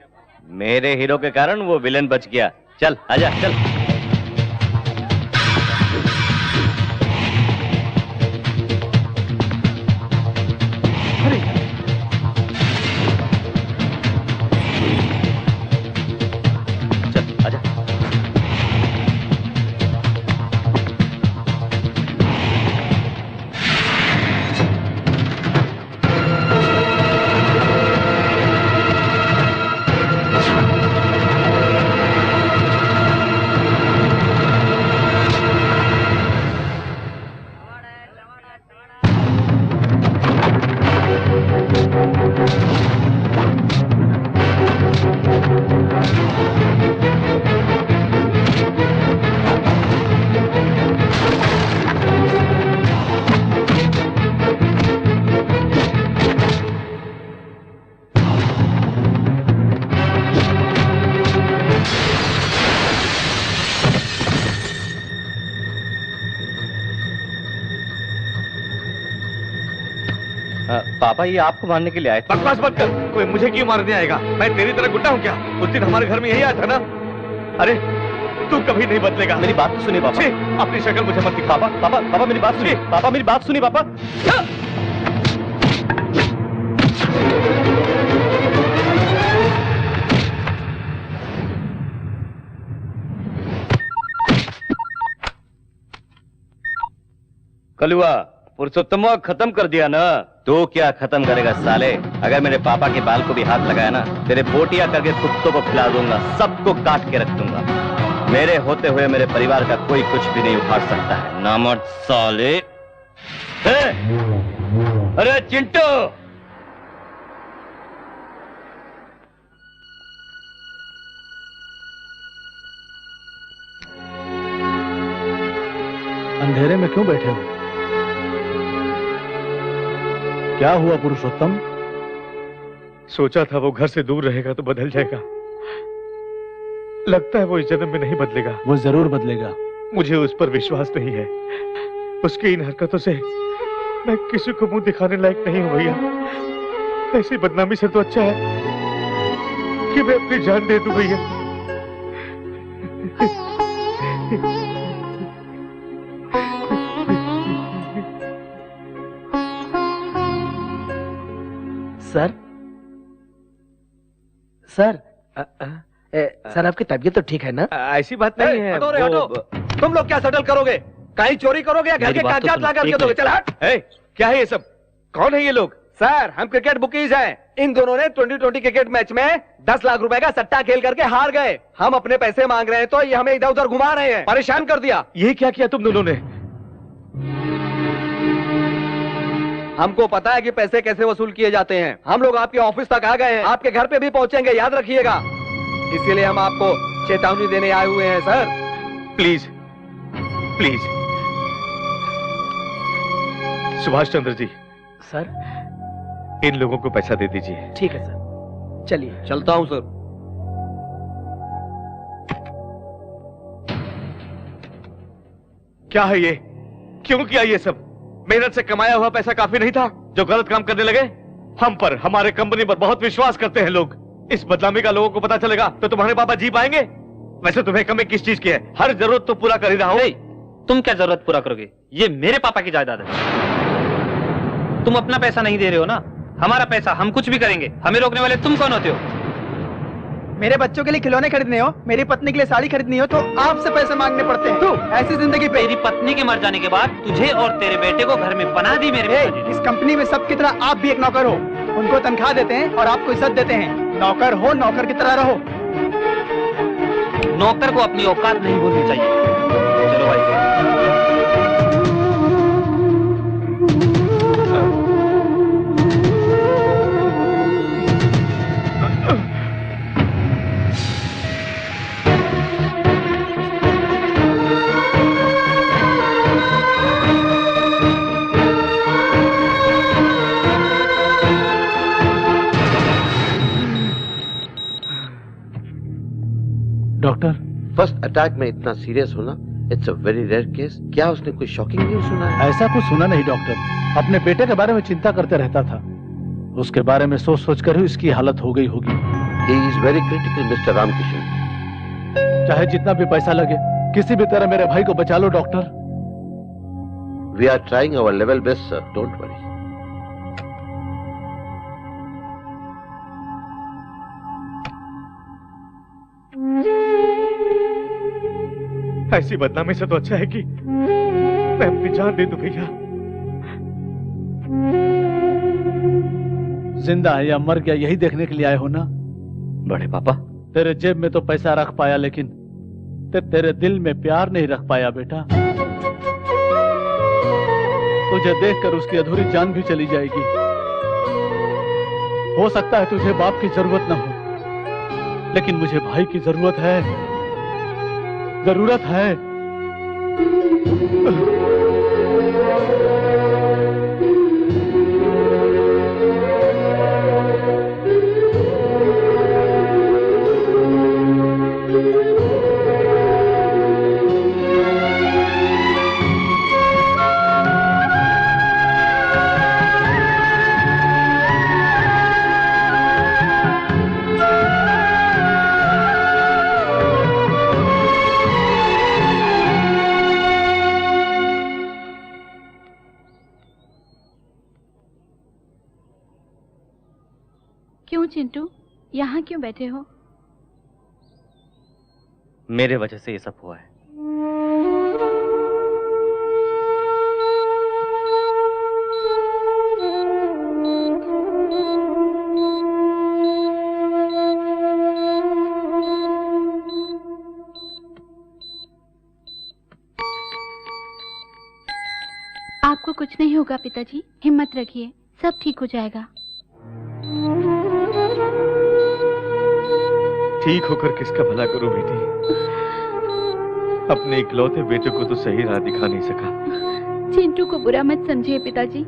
मेरे हीरो के कारण वो विलेन बच गया। चल आजा चल। पापा ये आपको मारने के लिए आए थे। बकवास मत कर, कोई मुझे क्यों मारने आएगा? मैं तेरी तरह गुंडा हूँ क्या? उस दिन हमारे घर में यही आया था ना। अरे तू कभी नहीं बदलेगा। मेरी बात तो सुनिए पापा। अपनी शक्ल मुझे मत दिखा। पापा मेरी बात सुनिए। पापा मेरी बात सुनिए पापा। कलुआ पुरुषोत्तम खत्म कर दिया ना। तो क्या खत्म करेगा साले? अगर मेरे पापा के बाल को भी हाथ लगाया ना, तेरे बोटिया करके कुत्तों को खिला दूंगा, सबको काट के रख दूंगा। मेरे होते हुए मेरे परिवार का कोई कुछ भी नहीं उखाड़ सकता है। नामर्द साले। अरे चिंटू, अंधेरे में क्यों बैठे हो? क्या हुआ पुरुषोत्तम? सोचा था वो घर से दूर रहेगा तो बदल जाएगा, लगता है वो इस जन्म में नहीं बदलेगा। वो जरूर बदलेगा। मुझे उस पर विश्वास नहीं है। उसकी इन हरकतों से मैं किसी को मुंह दिखाने लायक नहीं हूं भैया। ऐसी बदनामी से तो अच्छा है कि मैं अपनी जान दे दूं भैया। सर सर सर आपकी तबीयत तो ठीक है ना? ऐसी बात नहीं है। हटो रे हटो। तुम लोग क्या सेटल करोगे? कहीं चोरी करोगे या घर के कागजात ला करके दोगे? चल हट। क्या है ये सब? कौन है ये लोग? सर हम क्रिकेट बुकीज हैं। इन दोनों ने 2020 क्रिकेट मैच में 10 लाख रुपए का सट्टा खेल करके हार गए। हम अपने पैसे मांग रहे हैं तो ये हमें इधर उधर घुमा रहे हैं, परेशान कर दिया। ये क्या किया तुम दोनों ने? हमको पता है कि पैसे कैसे वसूल किए जाते हैं। हम लोग आपके ऑफिस तक आ गए हैं, आपके घर पे भी पहुंचेंगे, याद रखिएगा। इसीलिए हम आपको चेतावनी देने आए हुए हैं sir. Please please. Subhash Chandra ji. Sir इन लोगों को पैसा दे दीजिए। ठीक है सर, चलिए। चलता हूं सर। क्या है ये? क्यों किया ये सब? मेहनत से कमाया हुआ पैसा काफी नहीं था जो गलत काम करने लगे? हम पर, हमारे कंपनी पर बहुत विश्वास करते हैं लोग। इस बदनामी का लोगों को पता चलेगा तो तुम्हारे पापा जी पाएंगे? वैसे तुम्हें कमी किस चीज की है? हर जरूरत तो पूरा कर ही रहा हूं। तुम क्या जरूरत पूरा करोगे? ये मेरे पापा की जायदाद है। तुम अपना पैसा नहीं दे रहे हो ना, हमारा पैसा, हम कुछ भी करेंगे। हमें रोकने वाले तुम कौन होते हो? मेरे बच्चों के लिए खिलौने खरीदने हो, मेरी पत्नी के लिए साड़ी खरीदनी हो तो आपसे पैसे मांगने पड़ते हैं। ऐसी जिंदगी पे। तेरी पत्नी के मर जाने के बाद तुझे और तेरे बेटे को घर में पनाह दी मेरे पिताजी। इस कंपनी में सब की तरह आप भी एक नौकर हो। उनको तनख्वाह देते हैं और आपको इज्जत देते हैं। नौकर हो, नौकर की तरह रहो। नौकर को अपनी औकात नहीं भूलनी चाहिए। चलो भाई। डॉक्टर, फर्स्ट अटैक में इतना सीरियस होना, it's a very rare case. क्या उसने कोई शॉकिंग न्यूज़ सुना है? ऐसा कुछ सुना नहीं डॉक्टर। अपने बेटे के बारे में चिंता करते रहता था। उसके बारे में सोच सोच कर ही इसकी हालत हो गई होगी। He is very critical mister Ramkishan. चाहे जितना भी पैसा लगे, किसी भी तरह मेरे भाई को बचा लो doctor. We are trying our level best sir, don't worry. ऐसी बदनामी से तो अच्छा है कि मैं अपनी जान दे दूं भैया। जिंदा है या मर गया यही देखने के लिए आए हो ना? बड़े पापा, तेरे जेब में तो पैसा रख पाया, लेकिन तेरे दिल में प्यार नहीं रख पाया बेटा। तुझे देखकर उसकी अधूरी जान भी चली जाएगी। हो सकता है तुझे बाप की जरूरत ना हो, लेकिन मुझे भाई की जरूरत है, जरूरत है। चिंटू, यहाँ क्यों बैठे हो? मेरे वजह से ये सब हुआ है। आपको कुछ नहीं होगा पिताजी, हिम्मत रखिए, सब ठीक हो जाएगा। ठीक होकर किसका भला करूं बेटी? अपने इकलौते बेटे को तो सही राह दिखा नहीं सका। चिंटू को बुरा मत समझिए पिताजी,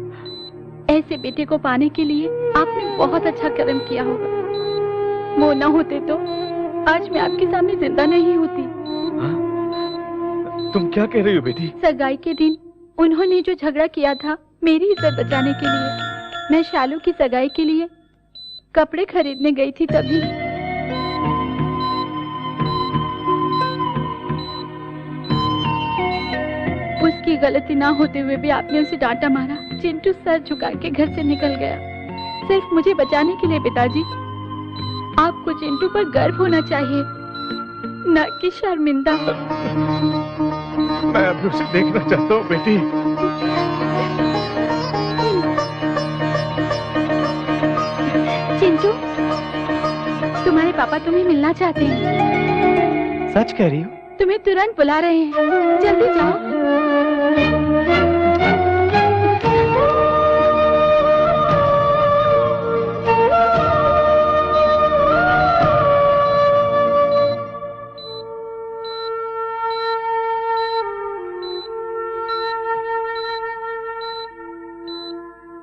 ऐसे बेटे को पाने के लिए आपने बहुत अच्छा कर्म किया होगा। वो न होते तो आज मैं आपके सामने जिंदा नहीं होती। तुम क्या कह रही हो बेटी? सगाई के दिन उन्होंने जो झगड़ा किया था मेरी इज्जत बचाने के लिए, मैं शालू की सगाई के लिए कपड़े खरीदने गई थी, तभी उसकी गलती ना होते हुए भी आपने उसे डांटा मारा। चिंटू सर झुका के घर से निकल गया, सिर्फ मुझे बचाने के लिए। पिताजी, आपको चिंटू पर गर्व होना चाहिए, न कि शर्मिंदा। मैं अभी उसे देखना चाहता हूँ बेटी। चिंटू, तुम्हारे पापा तुम्हें मिलना चाहते हैं। सच कह रही हो? तुम्हें तुरंत बुला रहे हैं, जल्दी जाओ।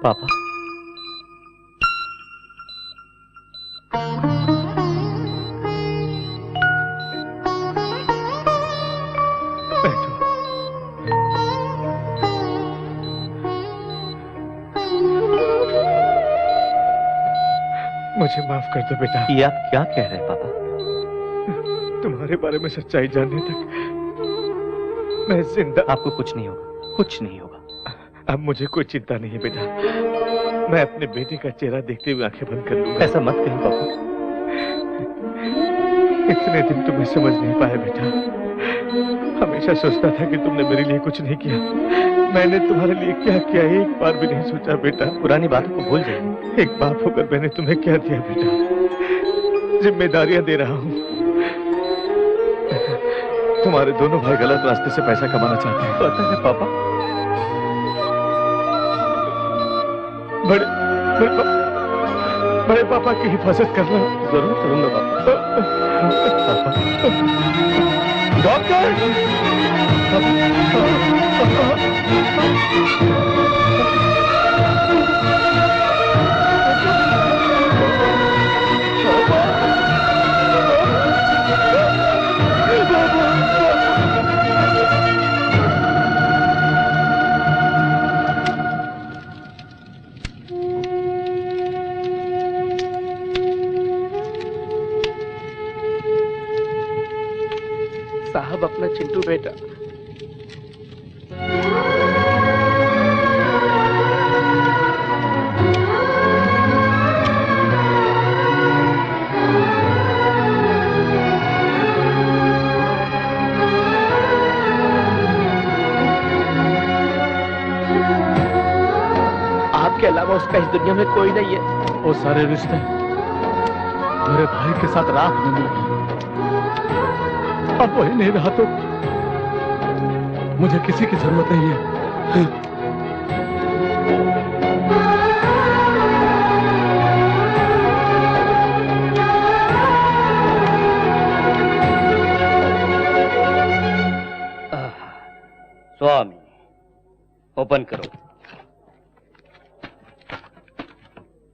पापा, मुझे माफ कर दो बेटा। ये आप क्या कह रहे हैं पापा? तुम्हारे बारे में सच्चाई जानने तक मैं जिंदा। आपको कुछ नहीं होगा, कुछ नहीं होगा। अब मुझे कोई चिंता नहीं है बेटा, मैं अपने बेटे का चेहरा देखते हुए आंखें बंद कर लूंगा। ऐसा मत कहिए पापा। इतने दिन तुम्हें समझ नहीं पाया बेटा। हमेशा सोचता था कि तुमने मेरे लिए कुछ नहीं किया। मैंने तुम्हारे लिए क्या किया एक बार भी नहीं सोचा बेटा। पुरानी बातों को भूल जाइए। एक बाप होकर मैंने तुम्हें क्या दिया बेटा? जिम्मेदारियां दे रहा हूँ। तुम्हारे दोनों भाई गलत रास्ते से पैसा कमाना चाहते हैं। पता है पापा। बड़े पापा की हिफाजत करना। जरूर करूंगा पापा। डॉक्टर! साहब अपना चिंटू बेटा। आपके अलावा उसका इस दुनिया में कोई नहीं है। वो सारे रिश्ते मेरे भाई के साथ राख में मिल गए। अब वही नहीं रहा तो मुझे किसी की जरूरत नहीं है। स्वामी ओपन करो।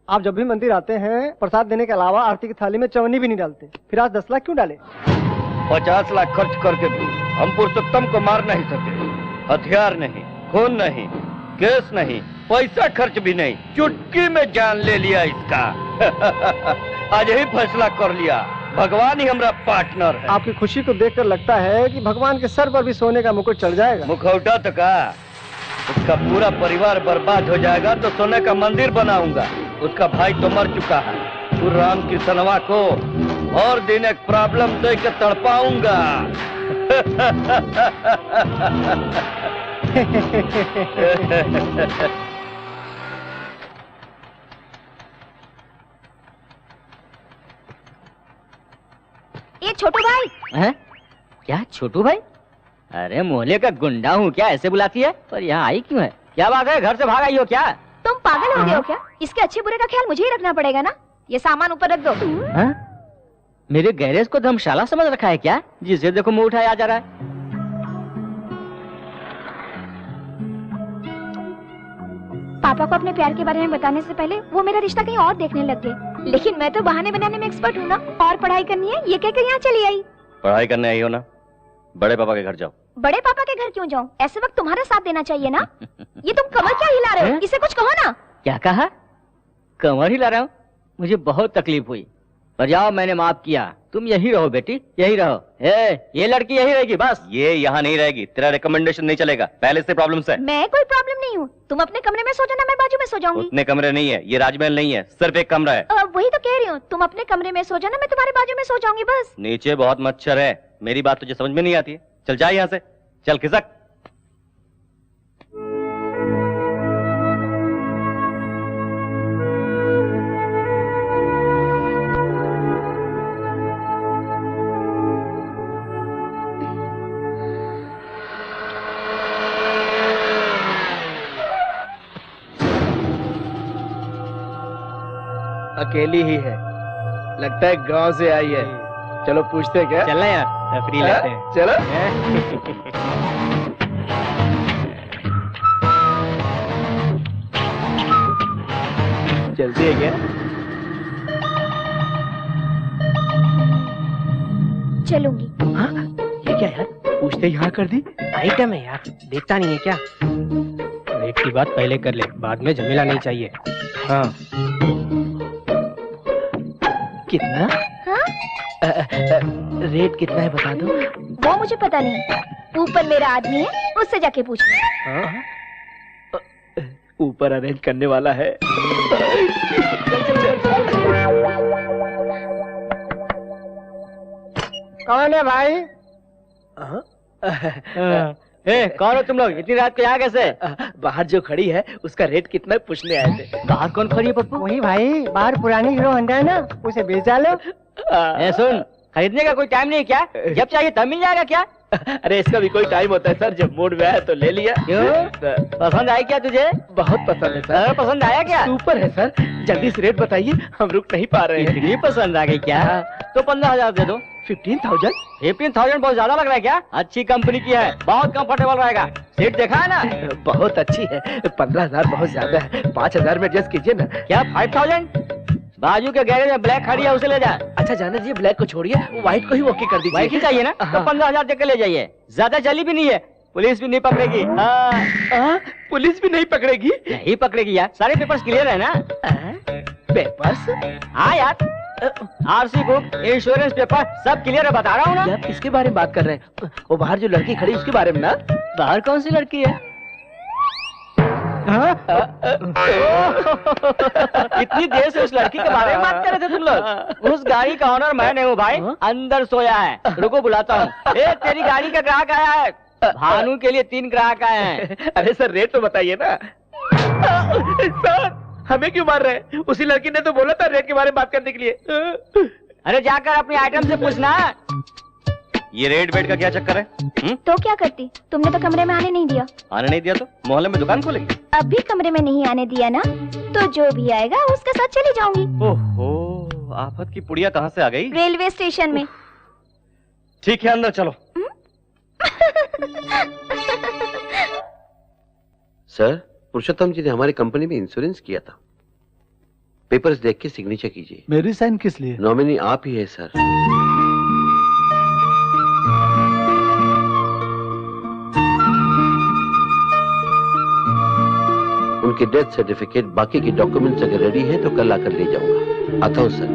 आप जब भी मंदिर आते हैं प्रसाद देने के अलावा आरती की थाली में चवन्नी भी नहीं डालते, फिर आज 10 लाख क्यों डाले? 50 लाख खर्च करके भी हम पुरुषोत्तम को मार नहीं सके। हथियार नहीं, खून नहीं, केस नहीं, पैसा खर्च भी नहीं, चुटकी में जान ले लिया इसका। आज ही फैसला कर लिया, भगवान ही हमारा पार्टनर है। आपकी खुशी को देखकर लगता है कि भगवान के सर पर भी सोने का मुकुट चढ़ जाएगा। मुखौटा तो का उसका पूरा परिवार बर्बाद हो जाएगा तो सोने का मंदिर बनाऊंगा। उसका भाई तो मर चुका है। तू राम कृष्णवा को और दिन एक प्रॉब्लम दे के तड़पाऊंगा। ये छोटू भाई हैं? क्या छोटू भाई? अरे मोहल्ले का गुंडा हूँ क्या, ऐसे बुलाती है? पर यहाँ आई क्यों है? क्या बात है, घर से भाग आई हो क्या? तुम पागल हो गए हो क्या? इसके अच्छे बुरे का ख्याल मुझे ही रखना पड़ेगा ना। ये सामान ऊपर रख दो। हाँ? मेरे गैरेज को धर्मशाला समझ रखा है क्या? जिसे देखो मुंह उठाया जा रहा है। पापा को अपने प्यार के बारे में बताने से पहले वो मेरा रिश्ता कहीं और देखने लग गए। लेकिन मैं तो बहाने बनाने में एक्सपर्ट हूँ ना। और पढ़ाई करनी है ये कहकर यहाँ चली आई। पढ़ाई करने आई हो ना, बड़े पापा के घर जाओ। बड़े पापा के घर क्यों जाऊँ? ऐसे वक्त तुम्हारा साथ देना चाहिए ना। ये तुम कमर क्या हिला रहे हो? इसे कुछ कहो ना। क्या कहा? कमर हिला रहा हूँ? मुझे बहुत तकलीफ हुई, पर जाओ मैंने माफ किया। तुम यही रहो बेटी, यही रहो। ये लड़की यही रहेगी बस। ये यहाँ नहीं रहेगी, तेरा रिकमेंडेशन नहीं चलेगा, पहले से प्रॉब्लम्स है। मैं कोई प्रॉब्लम नहीं हूँ। तुम अपने कमरे में सो जाना, मैं बाजू में सो जाऊंगी। उतने कमरे नहीं है, ये राजमहल नहीं है, सिर्फ एक कमरा है। वही तो कह रही हूँ, तुम अपने कमरे में सो जाना, मैं तुम्हारे बाजू में सो जाऊंगी बस। नीचे बहुत मच्छर है, मेरी बात तुझे समझ में नहीं आती है। चल जा यहाँ से, चल खिसक। अकेली ही है, लगता है गांव से आई है। चलो पूछते हैं क्या? चलना यार, फ्री लेते हैं। चलो। चलती है क्या? चलूंगी। हाँ? ये क्या यार, पूछते ही हाँ कर दी। आइटम है यार, देखता नहीं है क्या? रेट की बात पहले कर ले, बाद में झमेला नहीं चाहिए। हाँ। कितना? हाँ? रेट कितना है बता दो। वो मुझे पता नहीं। ऊपर मेरा आदमी है, उससे जाके पूछ लो। हाँ? ऊपर अरेंज करने वाला है। कौन है भाई? कौन हो तुम लोग? इतनी रात को यहाँ कैसे? बाहर जो खड़ी है उसका रेट कितना पूछने आए थे। बाहर कौन खड़ी है पप्पू? वही भाई, बाहर पुरानी हीरो होंडा है ना, उसे बेच डालो। सुन, खरीदने का कोई टाइम नहीं क्या? जब चाहिए तब मिल जाएगा क्या? अरे इसका भी कोई टाइम होता है सर, जब मूड में आया तो ले लिया। क्यों? पसंद आई क्या तुझे? बहुत पसंद है सर। पसंद आया क्या? सुपर है सर, जल्दी से रेट बताइए, हम रुक नहीं पा रहे हैं। इतनी पसंद आ गई क्या? तो 15,000 दे दो। 15,000? 15,000 बहुत ज्यादा लग रहा है क्या? अच्छी कंपनी की है, बहुत कंफर्टेबल रहेगा। सीट देखा है ना? बहुत अच्छी है। 15,000 बहुत ज्यादा है, 5,000 में एडजस्ट कीजिए ना। क्या 5,000? बाजू के गैरेज में ब्लैक खड़ी है, उसे ले जा। अच्छा जाना जी, ब्लैक को छोड़िए, व्हाइट को ही ओके कर दीजिए। व्हाइट ही चाहिए ना? तो 15,000 देकर ले जाइए। ज्यादा चली भी नहीं है, पुलिस भी नहीं पकड़ेगी। पुलिस भी नहीं पकड़ेगी? नहीं पकड़ेगी यार, सारे पेपर्स क्लियर है ना? पेपर्स? हाँ यार, आरसी बुक, इंश्योरेंस पेपर सब क्लियर है, बता रहा हूँ ना। आप किसके बारे में बात कर रहे हैं? वो बाहर जो लड़की खड़ी उसके बारे में ना? बाहर कौन सी लड़की है? इतनी देर से उस लड़की के बारे में बात कर रहे थे तुम लोग? उस गाड़ी का ऑनर मैं नहीं हूँ भाई, अंदर सोया है। रुको बुलाता हूँ। तेरी गाड़ी का ग्राहक आया है। भानु के लिए 3 ग्राहक आए हैं। अरे सर रेट तो बताइए ना। सर हमें क्यों मार रहे हैं? उसी लड़की ने तो बोला था रेट के बारे में बात करने के लिए। अरे जाकर अपने आइटम से पूछना। ये रेड बेड का क्या चक्कर है? तो क्या करती? तुमने तो कमरे में आने नहीं दिया। आने नहीं दिया तो मोहल्ले में दुकान खोलेंगे? अब भी कमरे में नहीं आने दिया ना, तो जो भी आएगा उसके साथ चली जाऊंगी। ओहो, आफत की पुड़िया कहाँ से आ गई? रेलवे स्टेशन में। ठीक है, अंदर चलो। सर, पुरुषोत्तम जी ने हमारी कंपनी में इंश्योरेंस किया था। पेपर्स देख के सिग्नेचर कीजिए। मेरी साइन किस लिए? नॉमिनी आप ही है सर। उनके डेथ सर्टिफिकेट, बाकी के डॉक्यूमेंट्स अगर रेडी है तो कल आकर ले जाऊंगा। आता हूं सर।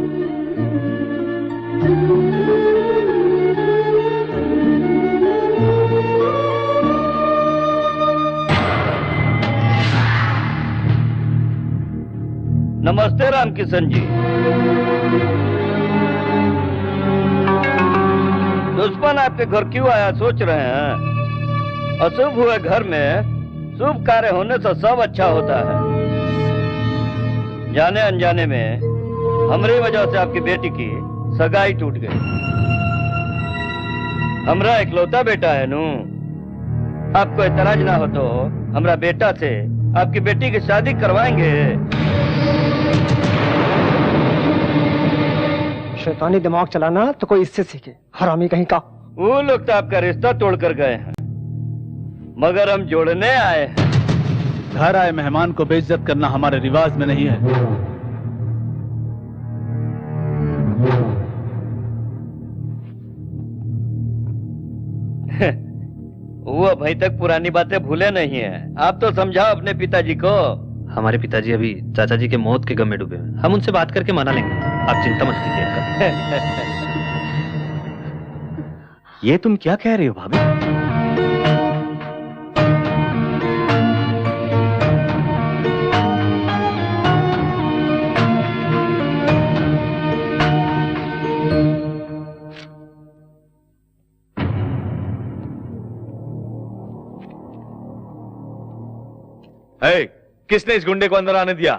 नमस्ते रामकिशन जी। दुश्मन आपके घर क्यों आया सोच रहे हैं? अशुभ हुए घर में शुभ कार्य होने से सब अच्छा होता है। जाने अनजाने में हमारी वजह से आपकी बेटी की सगाई टूट गई। हमरा इकलौता बेटा है नू। आपको एतराज ना हो तो हमरा बेटा से आपकी बेटी की शादी करवाएंगे। शैतानी दिमाग चलाना तो कोई इससे सीखे, हरामी कहीं का। वो लोग तो आपका रिश्ता तोड़ कर गए हैं, मगर हम जोड़ने आए हैं। घर आए मेहमान को बेइज्जत करना हमारे रिवाज में नहीं है। वो अभी तक पुरानी बातें भूले नहीं है। आप तो समझाओ अपने पिताजी को। हमारे पिताजी अभी चाचा जी के मौत के गम में डूबे हैं। हम उनसे बात करके मना लेंगे, आप चिंता मत कीजिए। ये तुम क्या कह रही हो भाभी? किसने इस गुंडे को अंदर आने दिया?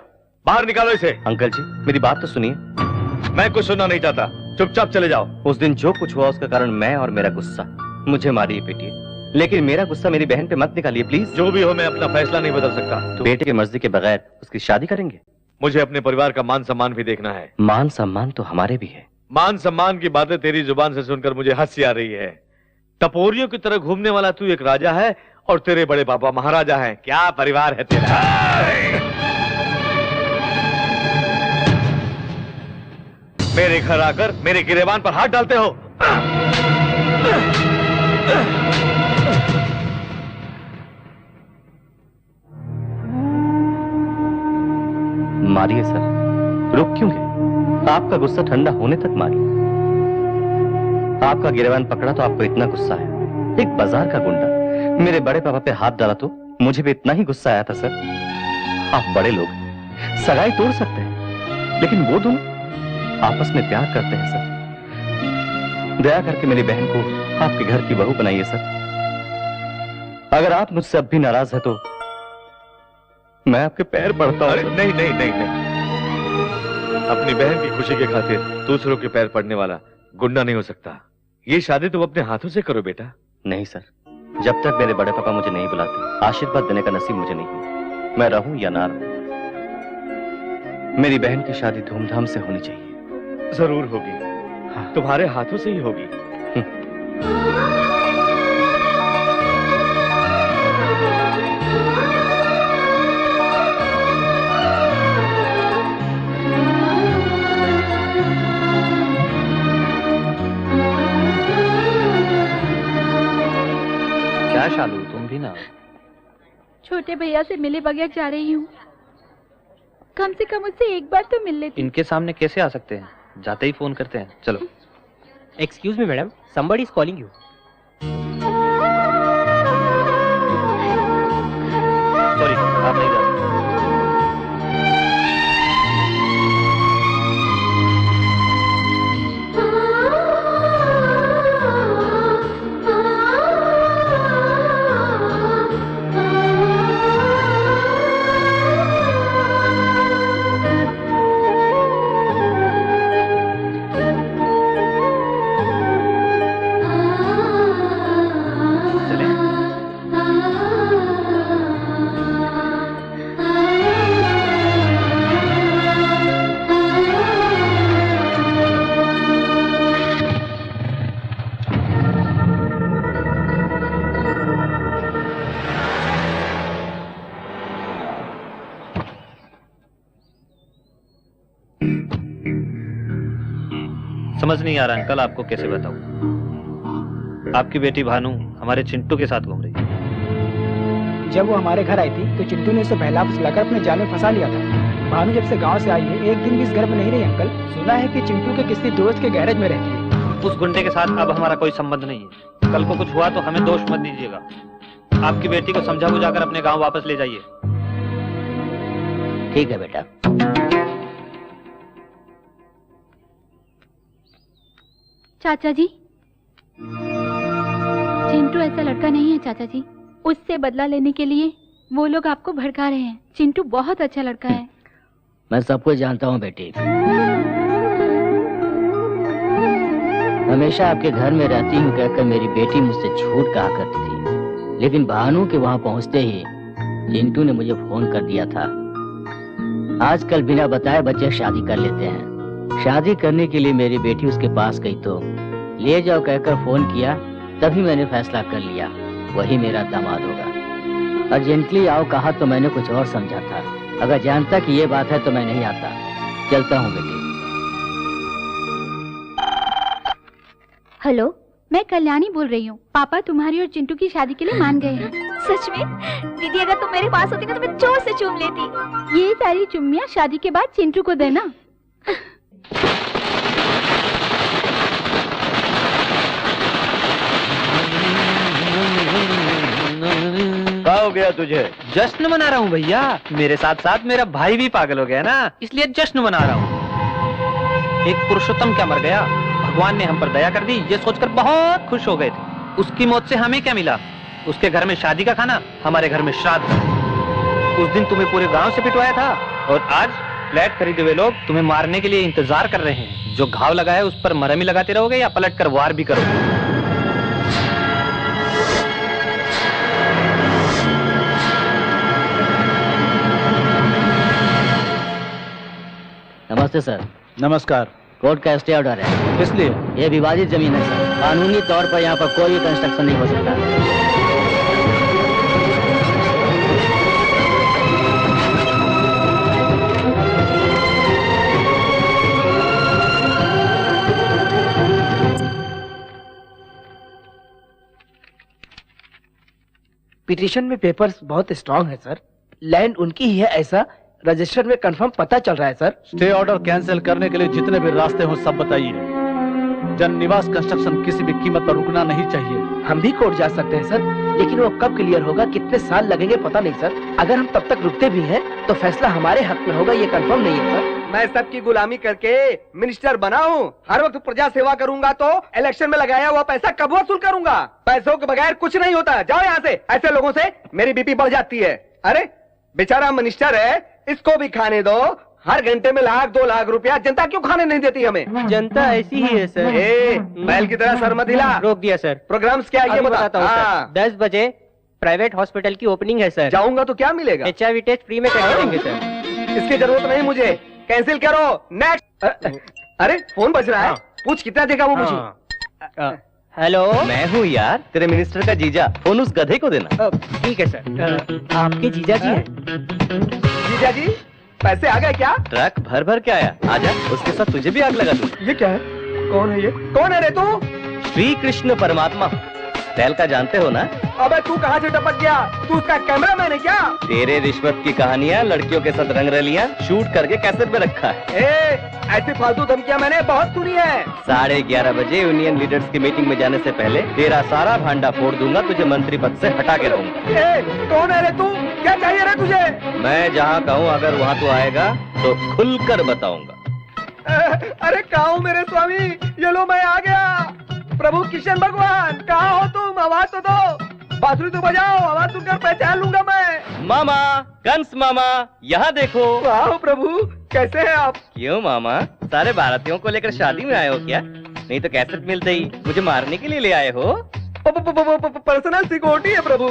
बाहर निकालो इसे। अंकल जी मेरी बात तो सुनिए। मैं कुछ सुनना नहीं चाहता, चुपचाप चले जाओ। उस दिन जो कुछ हुआ उसका कारण मैं और मेरा गुस्सा। मुझे मारिए पीटिए, लेकिन मेरा गुस्सा मेरी बहन पे मत निकालिए प्लीज। जो भी हो मैं अपना फैसला नहीं बदल सकता। तो बेटे की मर्जी के बगैर उसकी शादी करेंगे? मुझे अपने परिवार का मान सम्मान भी देखना है। मान सम्मान तो हमारे भी है। मान सम्मान की बातें तेरी जुबान से सुनकर मुझे हंसी आ रही है। टपोरियों की तरह घूमने वाला तू एक राजा है और तेरे बड़े पापा महाराजा हैं। क्या परिवार है तेरा? मेरे घर आकर मेरे गिरेबान पर हाथ डालते हो। मारिए सर, रुक क्यों गए? आपका गुस्सा ठंडा होने तक मारिए। आपका गिरेबान पकड़ा तो आपको इतना गुस्सा है? एक बाजार का गुंडा मेरे बड़े पापा पे हाथ डाला तो मुझे भी इतना ही गुस्सा आया था सर। आप बड़े लोग सगाई तोड़ सकते हैं, लेकिन वो दोनों आपस में प्यार करते हैं सर। दया करके मेरी बहन को आपके घर की बहू बनाइए सर। अगर आप मुझसे अब भी नाराज है तो मैं आपके पैर पड़ता हूं। नहीं नहीं नहीं नहीं, अपनी बहन की खुशी के खातिर दूसरों के पैर पड़ने वाला गुंडा नहीं हो सकता। ये शादी तुम अपने हाथों से करो बेटा। नहीं सर, जब तक मेरे बड़े पापा मुझे नहीं बुलाते आशीर्वाद देने का नसीब मुझे नहीं है। मैं रहूं या ना रहूं, मेरी बहन की शादी धूमधाम से होनी चाहिए। जरूर होगी। हाँ। तुम्हारे हाथों से ही होगी। क्या शालू, तुम भी ना? छोटे भैया से मिले बगैर जा रही हूँ। कम से कम उससे एक बार तो मिल लेती। इनके सामने कैसे आ सकते हैं? जाते ही फोन करते हैं। चलो। Excuse me madam, somebody is calling you. Sorry, आप नहीं जा सकते। समझ नहीं आ रहा अंकल, आपको कैसे बताऊं। आपकी बेटी भानु हमारे चिंटू के साथ घूम रही है। जब वो हमारे घर आई थी तो चिंटू ने उसे बहला फुसलाकर अपने जाल में फंसा लिया था। भानु जब से गांव से आई है एक दिन भी इस घर में नहीं रही अंकल। सुना है कि चिंटू के किसी दोस्त के गैरेज में रहती है। उस गुंडे के साथ अब हमारा कोई संबंध नहीं है। कल को कुछ हुआ तो हमें दोष मत दीजिएगा। आपकी बेटी को समझा बुझाकर अपने गाँव वापस ले जाइए। ठीक है बेटा। चाचा जी, चिंटू ऐसा लड़का नहीं है चाचा जी। उससे बदला लेने के लिए वो लोग आपको भड़का रहे हैं। चिंटू बहुत अच्छा लड़का है। मैं सब कुछ जानता हूँ बेटी। हमेशा आपके घर में रहती हूँ कहकर मेरी बेटी मुझसे झूठ कहा करती थी, लेकिन भानु के वहाँ पहुँचते ही चिंटू ने मुझे फोन कर दिया था। आजकल बिना बताए बच्चे शादी कर लेते हैं। शादी करने के लिए मेरी बेटी उसके पास गई तो ले जाओ कहकर फोन किया, तभी मैंने फैसला कर लिया वही मेरा दामाद होगा। अर्जेंटली आओ कहा तो मैंने कुछ और समझा था। अगर जानता कि ये बात है तो मैं नहीं आता। चलता हूँ बेटी। हेलो, मैं कल्याणी बोल रही हूँ। पापा तुम्हारी और चिंटू की शादी के लिए मान गए हैं। सच में? दीदी अगर तुम मेरे पास होती ना तो मैं जोर से चूम लेती। ये सारी चुम्मियाँ शादी के बाद चिंटू को देना। क्या हो गया तुझे? जश्न मना रहा हूँ भैया। मेरे साथ साथ मेरा भाई भी पागल हो गया ना, इसलिए जश्न मना रहा हूँ। एक पुरुषोत्तम क्या मर गया, भगवान ने हम पर दया कर दी, ये सोचकर बहुत खुश हो गए थे। उसकी मौत से हमें क्या मिला? उसके घर में शादी का खाना, हमारे घर में श्राद्ध। उस दिन तुम्हें पूरे गांव से पिटवाया था और आज फ्लैट खरीदे हुए लोग तुम्हें मारने के लिए इंतजार कर रहे हैं। जो घाव लगा है उस पर मरहम ही लगाते रहोगे या पलट कर वार भी करोगे? नमस्ते सर। नमस्कार। कोर्ट का स्टे ऑर्डर है। इसलिए ये विवादित जमीन है सर। कानूनी तौर पर यहाँ पर कोई भी कंस्ट्रक्शन नहीं हो सकता। पिटीशन में पेपर्स बहुत स्ट्रांग है सर। लैंड उनकी ही है ऐसा रजिस्टर में कंफर्म पता चल रहा है सर। स्टे ऑर्डर कैंसिल करने के लिए जितने भी रास्ते हो सब बताइए। जन निवास कंस्ट्रक्शन किसी भी कीमत पर रुकना नहीं चाहिए। हम भी कोर्ट जा सकते हैं सर, लेकिन वो कब क्लियर होगा, कितने साल लगेंगे पता नहीं सर। अगर हम तब तक रुकते भी हैं तो फैसला हमारे हक में होगा, ये कंफर्म नहीं है सर। मैं सबकी गुलामी करके मिनिस्टर बना हूँ। हर वक्त प्रजा सेवा करूंगा तो इलेक्शन में लगाया हुआ पैसा कब वसूल करूंगा? पैसों के बगैर कुछ नहीं होता। जाओ यहाँ से। ऐसे लोगों से मेरी बीपी बढ़ जाती है। अरे बेचारा मिनिस्टर है, इसको भी खाने दो। हर घंटे में 1-2 लाख रुपया जनता क्यों खाने नहीं देती हमें? जनता ऐसी ही है सर। बैल की तरह सर मत हिला। रोक दिया सर। प्रोग्राम्स क्या ये बताता हूँ सर। 10 बजे प्राइवेट हॉस्पिटल की ओपनिंग है सर। जाऊंगा तो क्या मिलेगा? HIV टेस्ट फ्री में कर देंगे सर। इसकी जरूरत नहीं मुझे, कैंसिल करो। नेक्स्ट। अरे फोन बज रहा है। पूछ कितना देगा वो मुझे। हेलो, मैं हूँ यार, तेरे मिनिस्टर का जीजा। फोन उस गधे को देना। ठीक है सर। आपके जीजा जी हैं? जीजा जी पैसे आ गए क्या? ट्रक भर भर के आया। आजा, उसके साथ तुझे भी आग लगा दूं। ये क्या है? कौन है ये? कौन है रे तू? श्री कृष्ण परमात्मा। टहल का जानते हो ना? अबे तू कहाँ से टपक गया? तू उसका कैमरामैन है क्या? तेरे रिश्वत की कहानियाँ, लड़कियों के साथ रंगरलियाँ शूट करके कैसेट में रखा है। ऐसी फालतू धमकियाँ मैंने बहुत सुनी है। 11:30 बजे यूनियन लीडर्स की मीटिंग में जाने से पहले तेरा सारा भांडा फोड़ दूंगा, तुझे मंत्री पद से हटा के रहूंगा। कौन है रे तू? क्या चाहिए रे तुझे? मैं जहाँ कहूँ अगर वहाँ तू आएगा तो खुलकर बताऊंगा। अरे कहाँ हूँ मेरे स्वामी? ये लो मैं आ गया। प्रभु किशन भगवान कहाँ हो तुम? आवाज तो दो। बांसुरी तो बजाओ, आवाज सुनकर पहचान लूंगा मैं। मामा, कंस मामा, यहाँ देखो। वाह प्रभु, कैसे हैं आप? क्यों मामा, सारे भारतीयों को लेकर शादी में आए हो क्या? नहीं तो कैसेट मिलते ही मुझे मारने के लिए ले आए हो? पर्सनल सिक्योरिटी है प्रभु,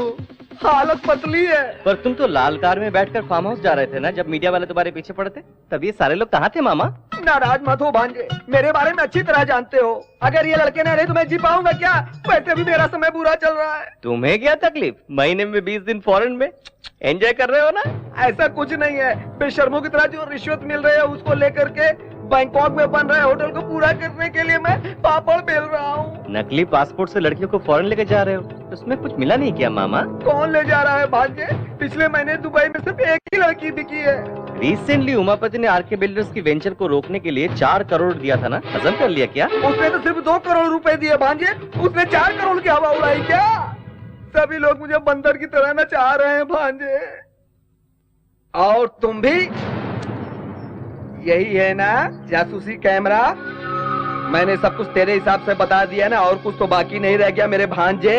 हालत पतली है। पर तुम तो लाल कार में बैठकर फार्म हाउस जा रहे थे ना, जब मीडिया वाले तुम्हारे पीछे पड़ते। तब ये सारे लोग कहाँ थे मामा? नाराज मत हो भांजे, मेरे बारे में अच्छी तरह जानते हो। अगर ये लड़के न रहे तो मैं जी पाऊंगा क्या? वैसे भी मेरा समय बुरा चल रहा है। तुम्हें क्या तकलीफ? महीने में 20 दिन फॉरेन में एंजॉय कर रहे हो ना? ऐसा कुछ नहीं है। बेशर्मों की तरह जो रिश्वत मिल रही है उसको लेकर के बैंकॉक में बन रहे होटल को पूरा करने के लिए मैं पापड़ बेल रहा हूँ। नकली पासपोर्ट से लड़कियों को फॉरेन लेकर जा रहे हो, उसमें कुछ मिला नहीं क्या मामा? कौन ले जा रहा है भांजे? पिछले महीने दुबई में सिर्फ एक ही लड़की बिकी है। रिसेंटली उमापति ने आरके बिल्डर्स की वेंचर को रोकने के लिए 4 करोड़ दिया था ना, हजम कर लिया क्या? उसने तो सिर्फ 2 करोड़ रुपए दिए भांजे, उसने 4 करोड़ की हवा उड़ाई क्या? सभी लोग मुझे बंदर की तरह नचा रहे हैं भांजे। और तुम भी यही है ना जासूसी कैमरा? मैंने सब कुछ तेरे हिसाब से बता दिया ना, और कुछ तो बाकी नहीं रह गया मेरे भांजे।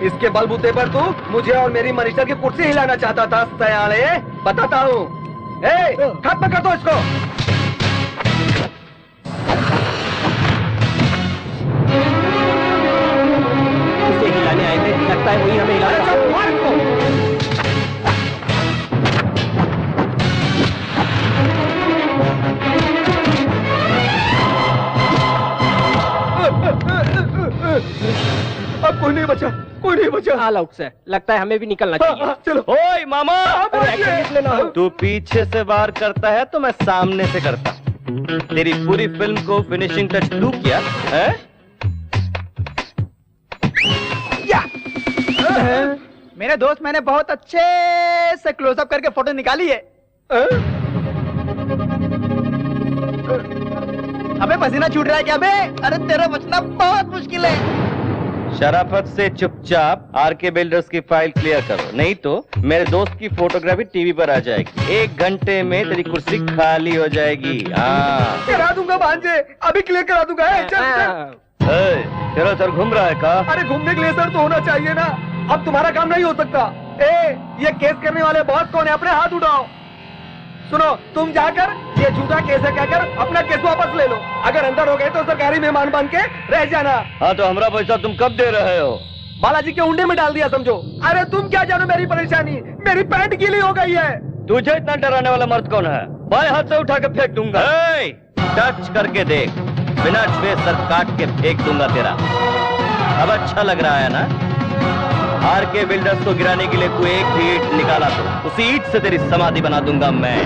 इसके बलबूते पर तू मुझे और मेरी मिनिस्टर की कुर्सी हिलाना चाहता था सयाने। बताता हूँ, खत्म कर दो इसको। इसे हिलाने आए थे, लगता है वही हमें हिलाना। अब कोई नहीं बचा, कोई नहीं बचा। ऑल आउट सर, लगता है हमें भी निकलना चाहिए। चलो। ओए मामा, तू पीछे से वार करता है तो मैं सामने से करता। तेरी पूरी फिल्म को फिनिशिंग टच तू किया है? मेरे दोस्त, मैंने बहुत अच्छे से क्लोजअप करके फोटो निकाली है। अबे पसीना छूट रहा है क्या बे? अरे तेरा बचना बहुत मुश्किल है। शराफत से चुपचाप आरके बिल्डर्स की फाइल क्लियर करो, नहीं तो मेरे दोस्त की फोटोग्राफी टीवी पर आ जाएगी। 1 घंटे में तेरी कुर्सी खाली हो जाएगी। हाँ करा दूंगा भांजे, अभी क्लियर करा दूंगा। तेरा सर घूम रहा है का? अरे घूमने के लिए सर तो होना चाहिए ना। अब तुम्हारा काम नहीं हो सकता। ये केस करने वाले बॉस कौन है? अपने हाथ उठाओ। सुनो, तुम जाकर ये झूठा केस है कहकर अपना केस वापस ले लो। अगर अंदर हो गए तो सरकारी मेहमान बन के रह जाना। हाँ तो हमारा पैसा तुम कब दे रहे हो? बालाजी के उंडे में डाल दिया समझो। अरे तुम क्या जानो मेरी परेशानी? मेरी पैंट गीली हो गई है। तुझे इतना डराने वाला मर्द कौन है? बाएं हाथ से उठा के फेंक दूंगा। टच करके देख, बिना छुए सर काट के फेंक दूंगा तेरा। अब अच्छा लग रहा है ना? आरके बिल्डर्स को गिराने के लिए तू एक भी ईंट निकाला तो उसी ईंट से तेरी समाधि बना दूंगा मैं।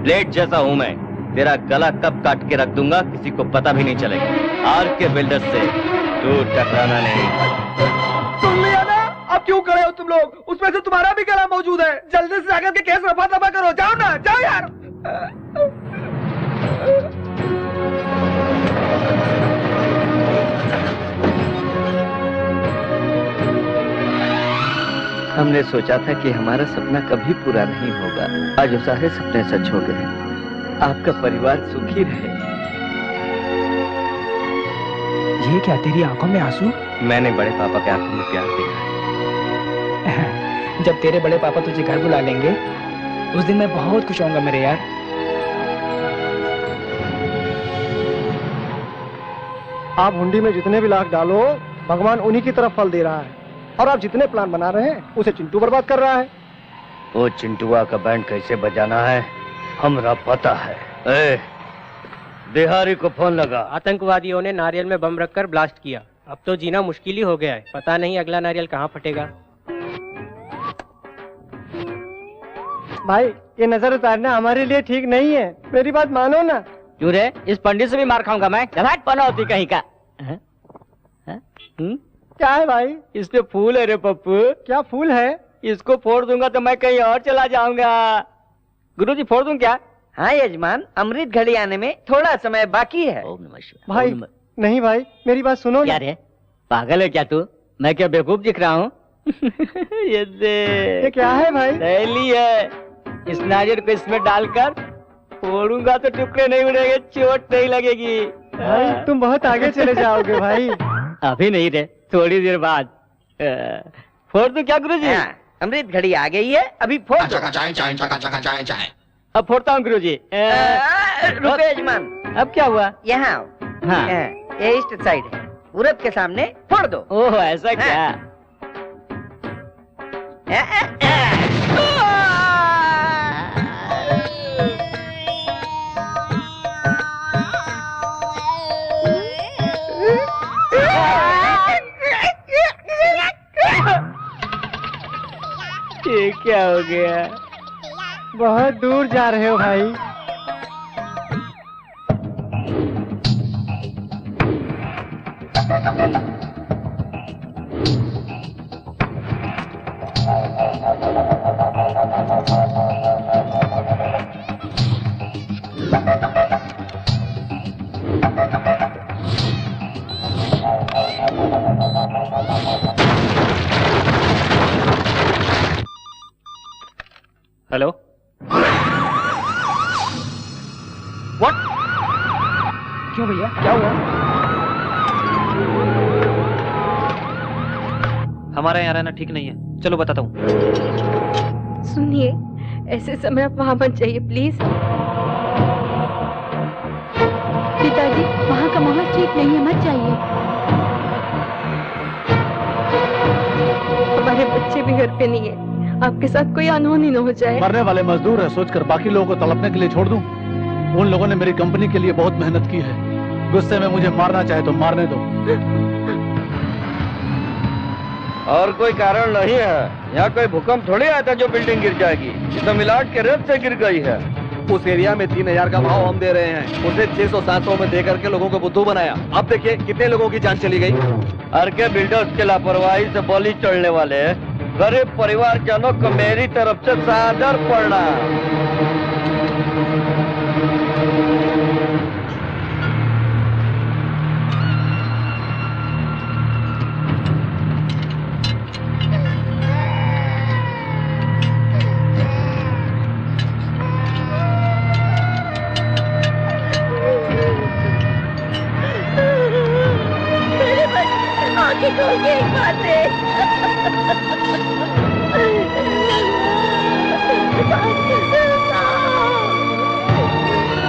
ब्लेड जैसा हूं मैं, तेरा गला कब काट के रख दूंगा किसी को पता भी नहीं चलेगा। आरके बिल्डर्स से तू टकराना नहीं। सुन लिया ना? अब क्यों खड़े हो तुम लोग? उसमें से तुम्हारा भी गला मौजूद है। जल्दी से जाकर के केस रफा दफा करो। जाओ ना, जाओ यार। हमने सोचा था कि हमारा सपना कभी पूरा नहीं होगा। आज वो सारे सपने सच हो गए। आपका परिवार सुखी रहे। ये क्या तेरी आंखों में आंसू? मैंने बड़े पापा के आंखों में प्यार देखा है। जब तेरे बड़े पापा तुझे घर बुला लेंगे उस दिन मैं बहुत खुश होऊंगा मेरे यार। आप हुंडी में जितने भी लाख डालो भगवान उन्हीं की तरफ फल दे रहा है, और आप जितने प्लान बना रहे हैं उसे चिंटू बर्बाद कर रहा है। वो चिंटुआ का बैंड कैसे बजाना है हमरा पता है। ए, बिहारी को फोन लगा। आतंकवादियों ने नारियल में बम रखकर ब्लास्ट किया। अब तो जीना मुश्किल ही हो गया है। पता नहीं अगला नारियल कहाँ फटेगा। भाई ये नजर उतारना हमारे लिए ठीक नहीं है, मेरी बात मानो ना। क्यों रे? इस पंडित से भी मार खाऊंगा मैं। जमात पनौती कहीं का। क्या है भाई? इस पे फूल है रे पप्पू। क्या फूल है? इसको फोड़ दूंगा तो मैं कहीं और चला जाऊंगा। गुरुजी फोड़ दूं क्या? हाँ यजमान, अमृत घड़ी आने में थोड़ा समय बाकी है। भाई नहीं भाई, मेरी बात सुनो क्या रे? पागल है क्या तू? मैं क्या बेवकूफ दिख रहा हूँ? ये ये क्या है भाई? थैली है। इस नारियल को इसमें डालकर फोड़ूंगा तो टुकड़े नहीं उड़ेंगे, चोट नहीं लगेगी। भाई तुम बहुत आगे चले जाओगे भाई। अभी नहीं रे, थोड़ी देर बाद। फोड़ दूं क्या गुरुजी? अमृत घड़ी आ गई है, अभी फोड़ दो। अब फोड़ता हूँ गुरुजी। रुको यजमान। अब क्या हुआ? यहाँ हाँ। ये ईस्ट साइड है, पूरब के सामने फोड़ दो। ओह ऐसा क्या? ये क्या हो गया? बहुत दूर जा रहे हो भाई। Hello, what? क्यों भैया, क्या हुआ? हमारा यहाँ रहना ठीक नहीं है, चलो बताता हूँ। सुनिए, ऐसे समय आप वहाँ मत जाइए प्लीज। पिताजी, वहाँ का माहौल ठीक नहीं है, मत जाइए। हमारे बच्चे भी घर पे नहीं है, आपके साथ कोई अनहोनी न हो जाए। मरने वाले मजदूर है सोचकर बाकी लोगों को तड़पने के लिए छोड़ दूं? उन लोगों ने मेरी कंपनी के लिए बहुत मेहनत की है। गुस्से में मुझे मारना चाहे तो मारने दो। और कोई कारण नहीं है, यहाँ कोई भूकंप थोड़ी आया था जो बिल्डिंग गिर जाएगी। ये तो मिलाट के रेत से गिर गई है। उस एरिया में 3000 का भाव हम दे रहे हैं, उसे 600-700 में दे करके लोगों को बुद्धू बनाया। अब देखिए कितने लोगों की जान चली गई। हर के बिल्डर्स के लापरवाही से बलि चढ़ने वाले गरीब परिवार जनों को मेरी तरफ से सादर प्रणाम।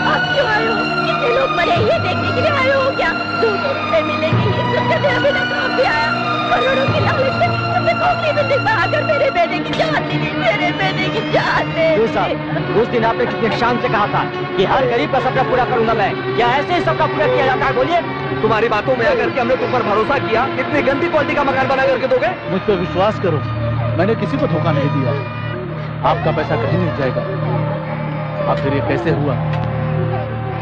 आप क्यों आए हो? कितने लोग मरे ये देखने के लिए आए हो क्या? 200 रुपए मिलेंगे ये सुनकर मेरा बेटा काम भी आया। करोड़ों की लालच से तुमने खोखली बिल्डिंग बनाकर मेरे बेटे की जान ली, मेरे बेटे की जान ले। उस दिन आपने कितने शान से कहा था कि हर गरीब का सपना पूरा करूंगा मैं। क्या ऐसे ही सबका पूरा किया जाता है? बोलिए। तुम्हारी बातों में आकर के हमने तुम पर भरोसा किया, इतनी गंदी क्वालिटी का मकान बना करके दोगे? मुझ पर विश्वास करो, मैंने किसी को धोखा नहीं दिया। आपका पैसा कहीं नहीं जाएगा। आखिर ये कैसे हुआ,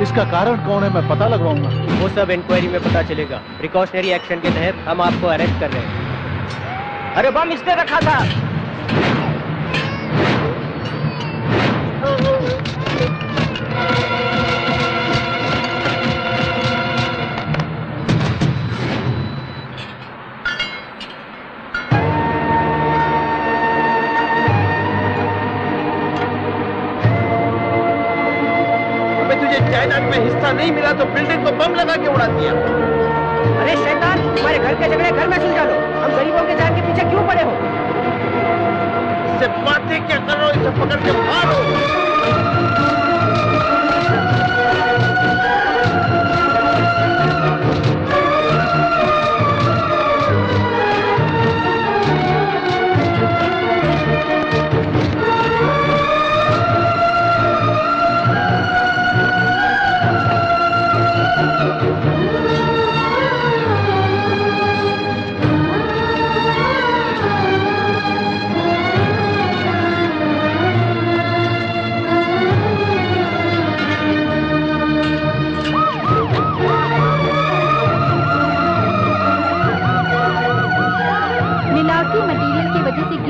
इसका कारण कौन है, मैं पता लगवाऊंगा। वो सब इंक्वायरी में पता चलेगा। प्रिकॉशनरी एक्शन के तहत हम आपको अरेस्ट कर रहे हैं। अरे बम इसने रखा था। नहीं मिला तो बिल्डिंग को बम लगा के उड़ा दिया। अरे शैतान, तुम्हारे घर के झगड़े घर में सुलझा लो, हम गरीबों के जान के पीछे क्यों पड़े हो? इससे बातें क्या करो, इसे पकड़ के मारो।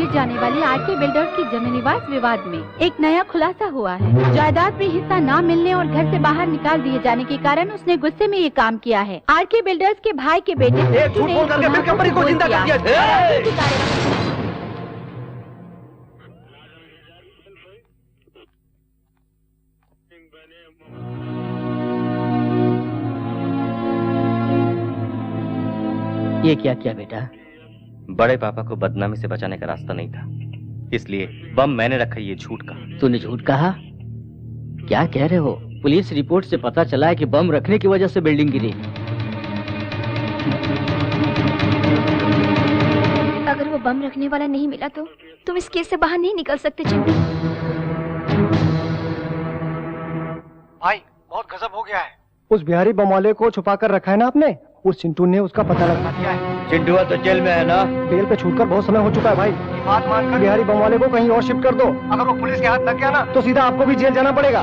जाने वाली आरके बिल्डर्स की जमीन विवाद विवाद में एक नया खुलासा हुआ है। जायदाद में हिस्सा न मिलने और घर से बाहर निकाल दिए जाने के कारण उसने गुस्से में ये काम किया है। आरके बिल्डर्स के भाई के बेटे झूठ बोल करके फिर कंपनी को जिंदा कर दिया। ये क्या किया बेटा? बड़े पापा को बदनामी से बचाने का रास्ता नहीं था, इसलिए बम मैंने रखा। ये झूठ कहा। तूने झूठ कहा? क्या कह रहे हो? पुलिस रिपोर्ट से पता चला है कि बम रखने की वजह से बिल्डिंग गिरी। अगर वो बम रखने वाला नहीं मिला तो तुम इस केस से बाहर नहीं निकल सकते चिंटू। भाई बहुत गजब हो गया है। उस बिहारी बम वाले को छुपा कर रखा है ना आपने, उस चिंटू ने उसका पता लगा दिया है। चिंटू तो जेल में है ना? जेल पे छूटकर बहुत समय हो चुका है भाई। बात मानकर बिहारी बम वाले को कहीं और शिफ्ट कर दो। अगर वो पुलिस के हाथ लग गया ना तो सीधा आपको भी जेल जाना पड़ेगा।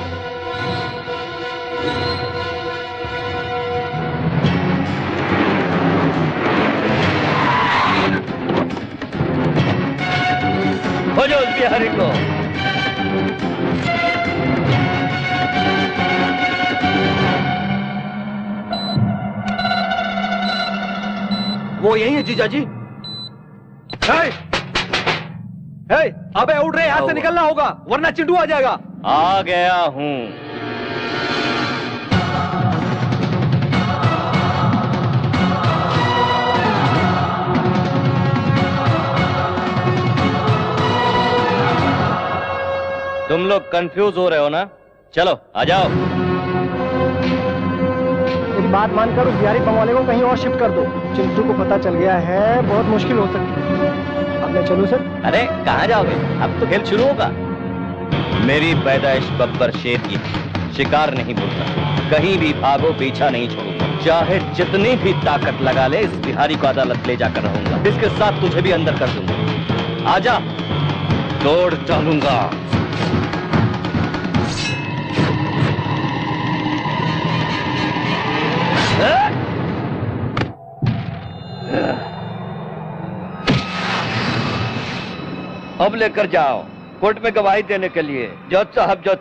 हो जाओ उस बिहारी को। वो यही है जीजा जी। अबे उठ रहे, यहाँ से निकलना होगा वरना चिंटू आ जाएगा। आ गया हूँ। तुम लोग कंफ्यूज हो रहे हो ना? चलो आ जाओ। मेरी बात मानकर उस बिहारी बम वाले को कहीं और शिफ्ट कर दो। चिंटू को पता चल गया है, बहुत मुश्किल हो सकती है। अब मैं चलूं सर? अरे कहाँ जाओगे? अब तो खेल शुरू होगा। मेरी पैदाइश बब्बर शेर की, शिकार नहीं भूलता। कहीं भी भागो, पीछा नहीं छोड़ूंगा। चाहे जितनी भी ताकत लगा ले, इस बिहारी को अदालत ले जाकर रहूंगा। इसके साथ तुझे भी अंदर कर दूंगा। आजा, तोड़ डालूंगा। अब लेकर जाओ कोर्ट में गवाही देने के लिए। जज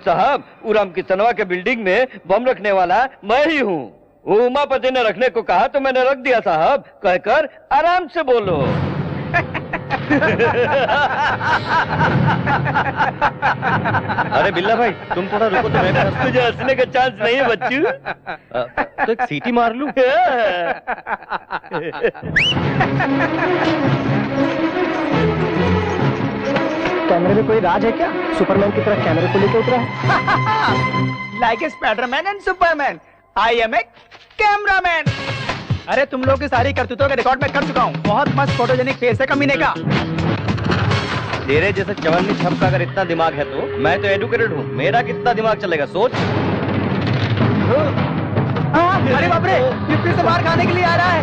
साहब, उराम किसनवा के बिल्डिंग में बम रखने वाला मैं ही हूँ। उमापति ने रखने को कहा तो मैंने रख दिया साहब, कहकर आराम से बोलो। अरे बिल्ला भाई, तुम थोड़ा रुको तो मैं तुझे हंसने का चांस नहीं है बच्चू। तो एक सीटी मार लूं। कैमरे में कोई राज है क्या? सुपरमैन की तरह कैमरे को लेकर उतरा है। Like a Spiderman and Superman, I am a cameraman. अरे तुम लोग की सारी करतूतों का रिकॉर्ड मैं कर चुका हूँ। बहुत मस्त फोटोजेनिक फेस है कमीने का। तेरे जैसे चवन्नी छप का अगर इतना दिमाग है तो मैं तो एडुकेटेड हूँ। मेरा कितना दिमाग चलेगा सोच। अरे बाप रे, ये फिर से बाहर खाने के लिए आ रहा है।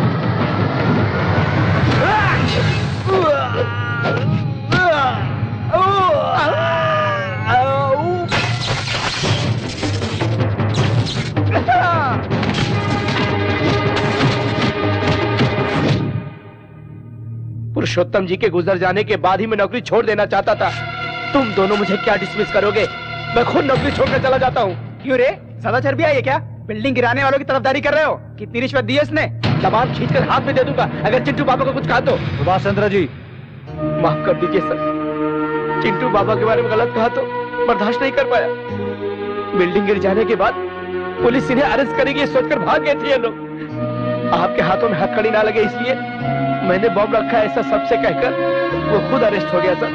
पुरुषोत्तम जी के गुजर जाने के बाद ही मैं नौकरी छोड़ देना चाहता था। तुम दोनों मुझे क्या डिसमिस करोगे? मैं खुद नौकरी छोड़कर चला जाता हूँ। क्यों रे, सदा चर्बी आई है क्या? बिल्डिंग गिराने वालों की तरफदारी कर रहे हो? कितनी रिश्वत दी है इसने? जबान खींचकर हाथ में दे दूंगा अगर चिंटू बाबा को कुछ कहा तो। सुभाष चंद्र जी, माफ कर दीजिए सर। चिंटू बाबा के बारे में गलत कहा तो बर्दाश्त नहीं कर पाया। बिल्डिंग गिर जाने के बाद पुलिस इन्हें अरेस्ट करेगी सोचकर भाग गए थे ये लोग। आपके हाथों में हथकड़ी ना लगे इसलिए मैंने बॉम्ब रखा है ऐसा सबसे कहकर वो खुद अरेस्ट हो गया सर।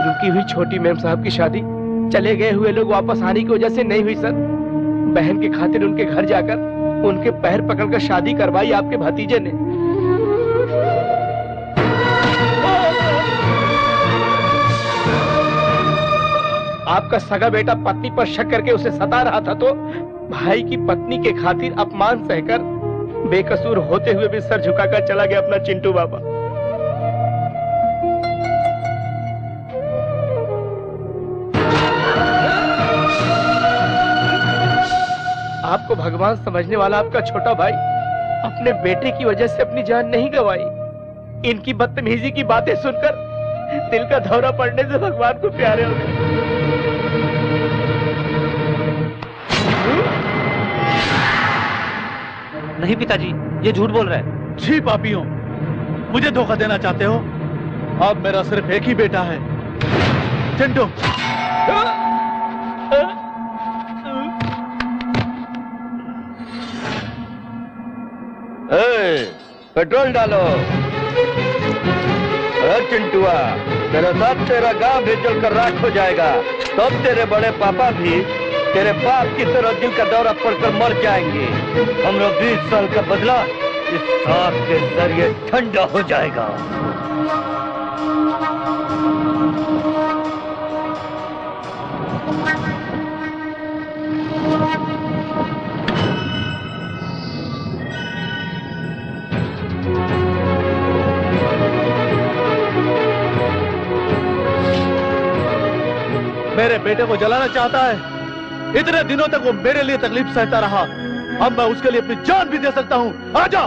रुकी हुई छोटी मैम साहब की शादी चले गए हुए लोग वापस आने की वजह से नहीं हुई सर। बहन की खातिर उनके घर जाकर उनके पैर पकड़कर शादी करवाई आपके भतीजे ने। आपका सगा बेटा पत्नी पर शक करके उसे सता रहा था तो भाई की पत्नी के खातिर अपमान सहकर बेकसूर होते हुए भी सर झुकाकर चला गया अपना चिंटू बाबा। आपको भगवान समझने वाला आपका छोटा भाई अपने बेटे की वजह से अपनी जान नहीं गंवाई। इनकी बदतमीजी की बातें सुनकर दिल का दौरा पड़ने से भगवान को प्यारे हो गए। नहीं पिताजी, ये झूठ बोल रहा है। छी पापियों, मुझे धोखा देना चाहते हो? अब मेरा सिर्फ एक ही बेटा है, चिंटू। पेट्रोल डालो। चिंटुआ, तेरे साथ तेरा गांव भी जलकर राख हो जाएगा। तब तेरे बड़े पापा भी तेरे बाप की तरह दिल का दौरा पड़कर मर जाएंगे। हम लोग 20 साल का बदला इस सांप के जरिए ठंडा हो जाएगा। मेरे बेटे को जलाना चाहता है। इतने दिनों तक वो मेरे लिए तकलीफ सहता रहा, अब मैं उसके लिए अपनी जान भी दे सकता हूं। आजा।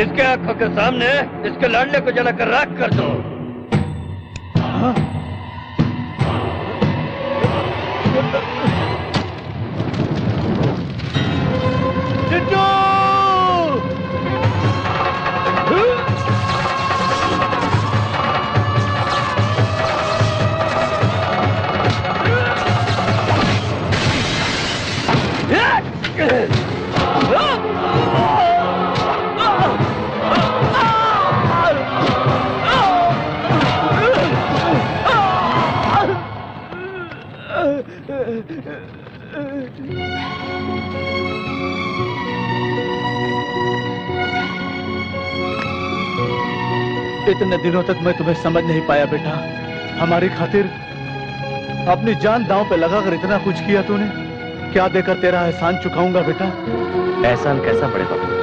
इसके आंखों के सामने इसके लड़ने को जलाकर राख कर दो। इतने दिनों तक मैं तुम्हें समझ नहीं पाया बेटा। हमारी खातिर अपनी जान दांव पे लगाकर इतना कुछ किया तूने। क्या देकर तेरा एहसान चुकाऊंगा बेटा? एहसान कैसा बड़े बाबू?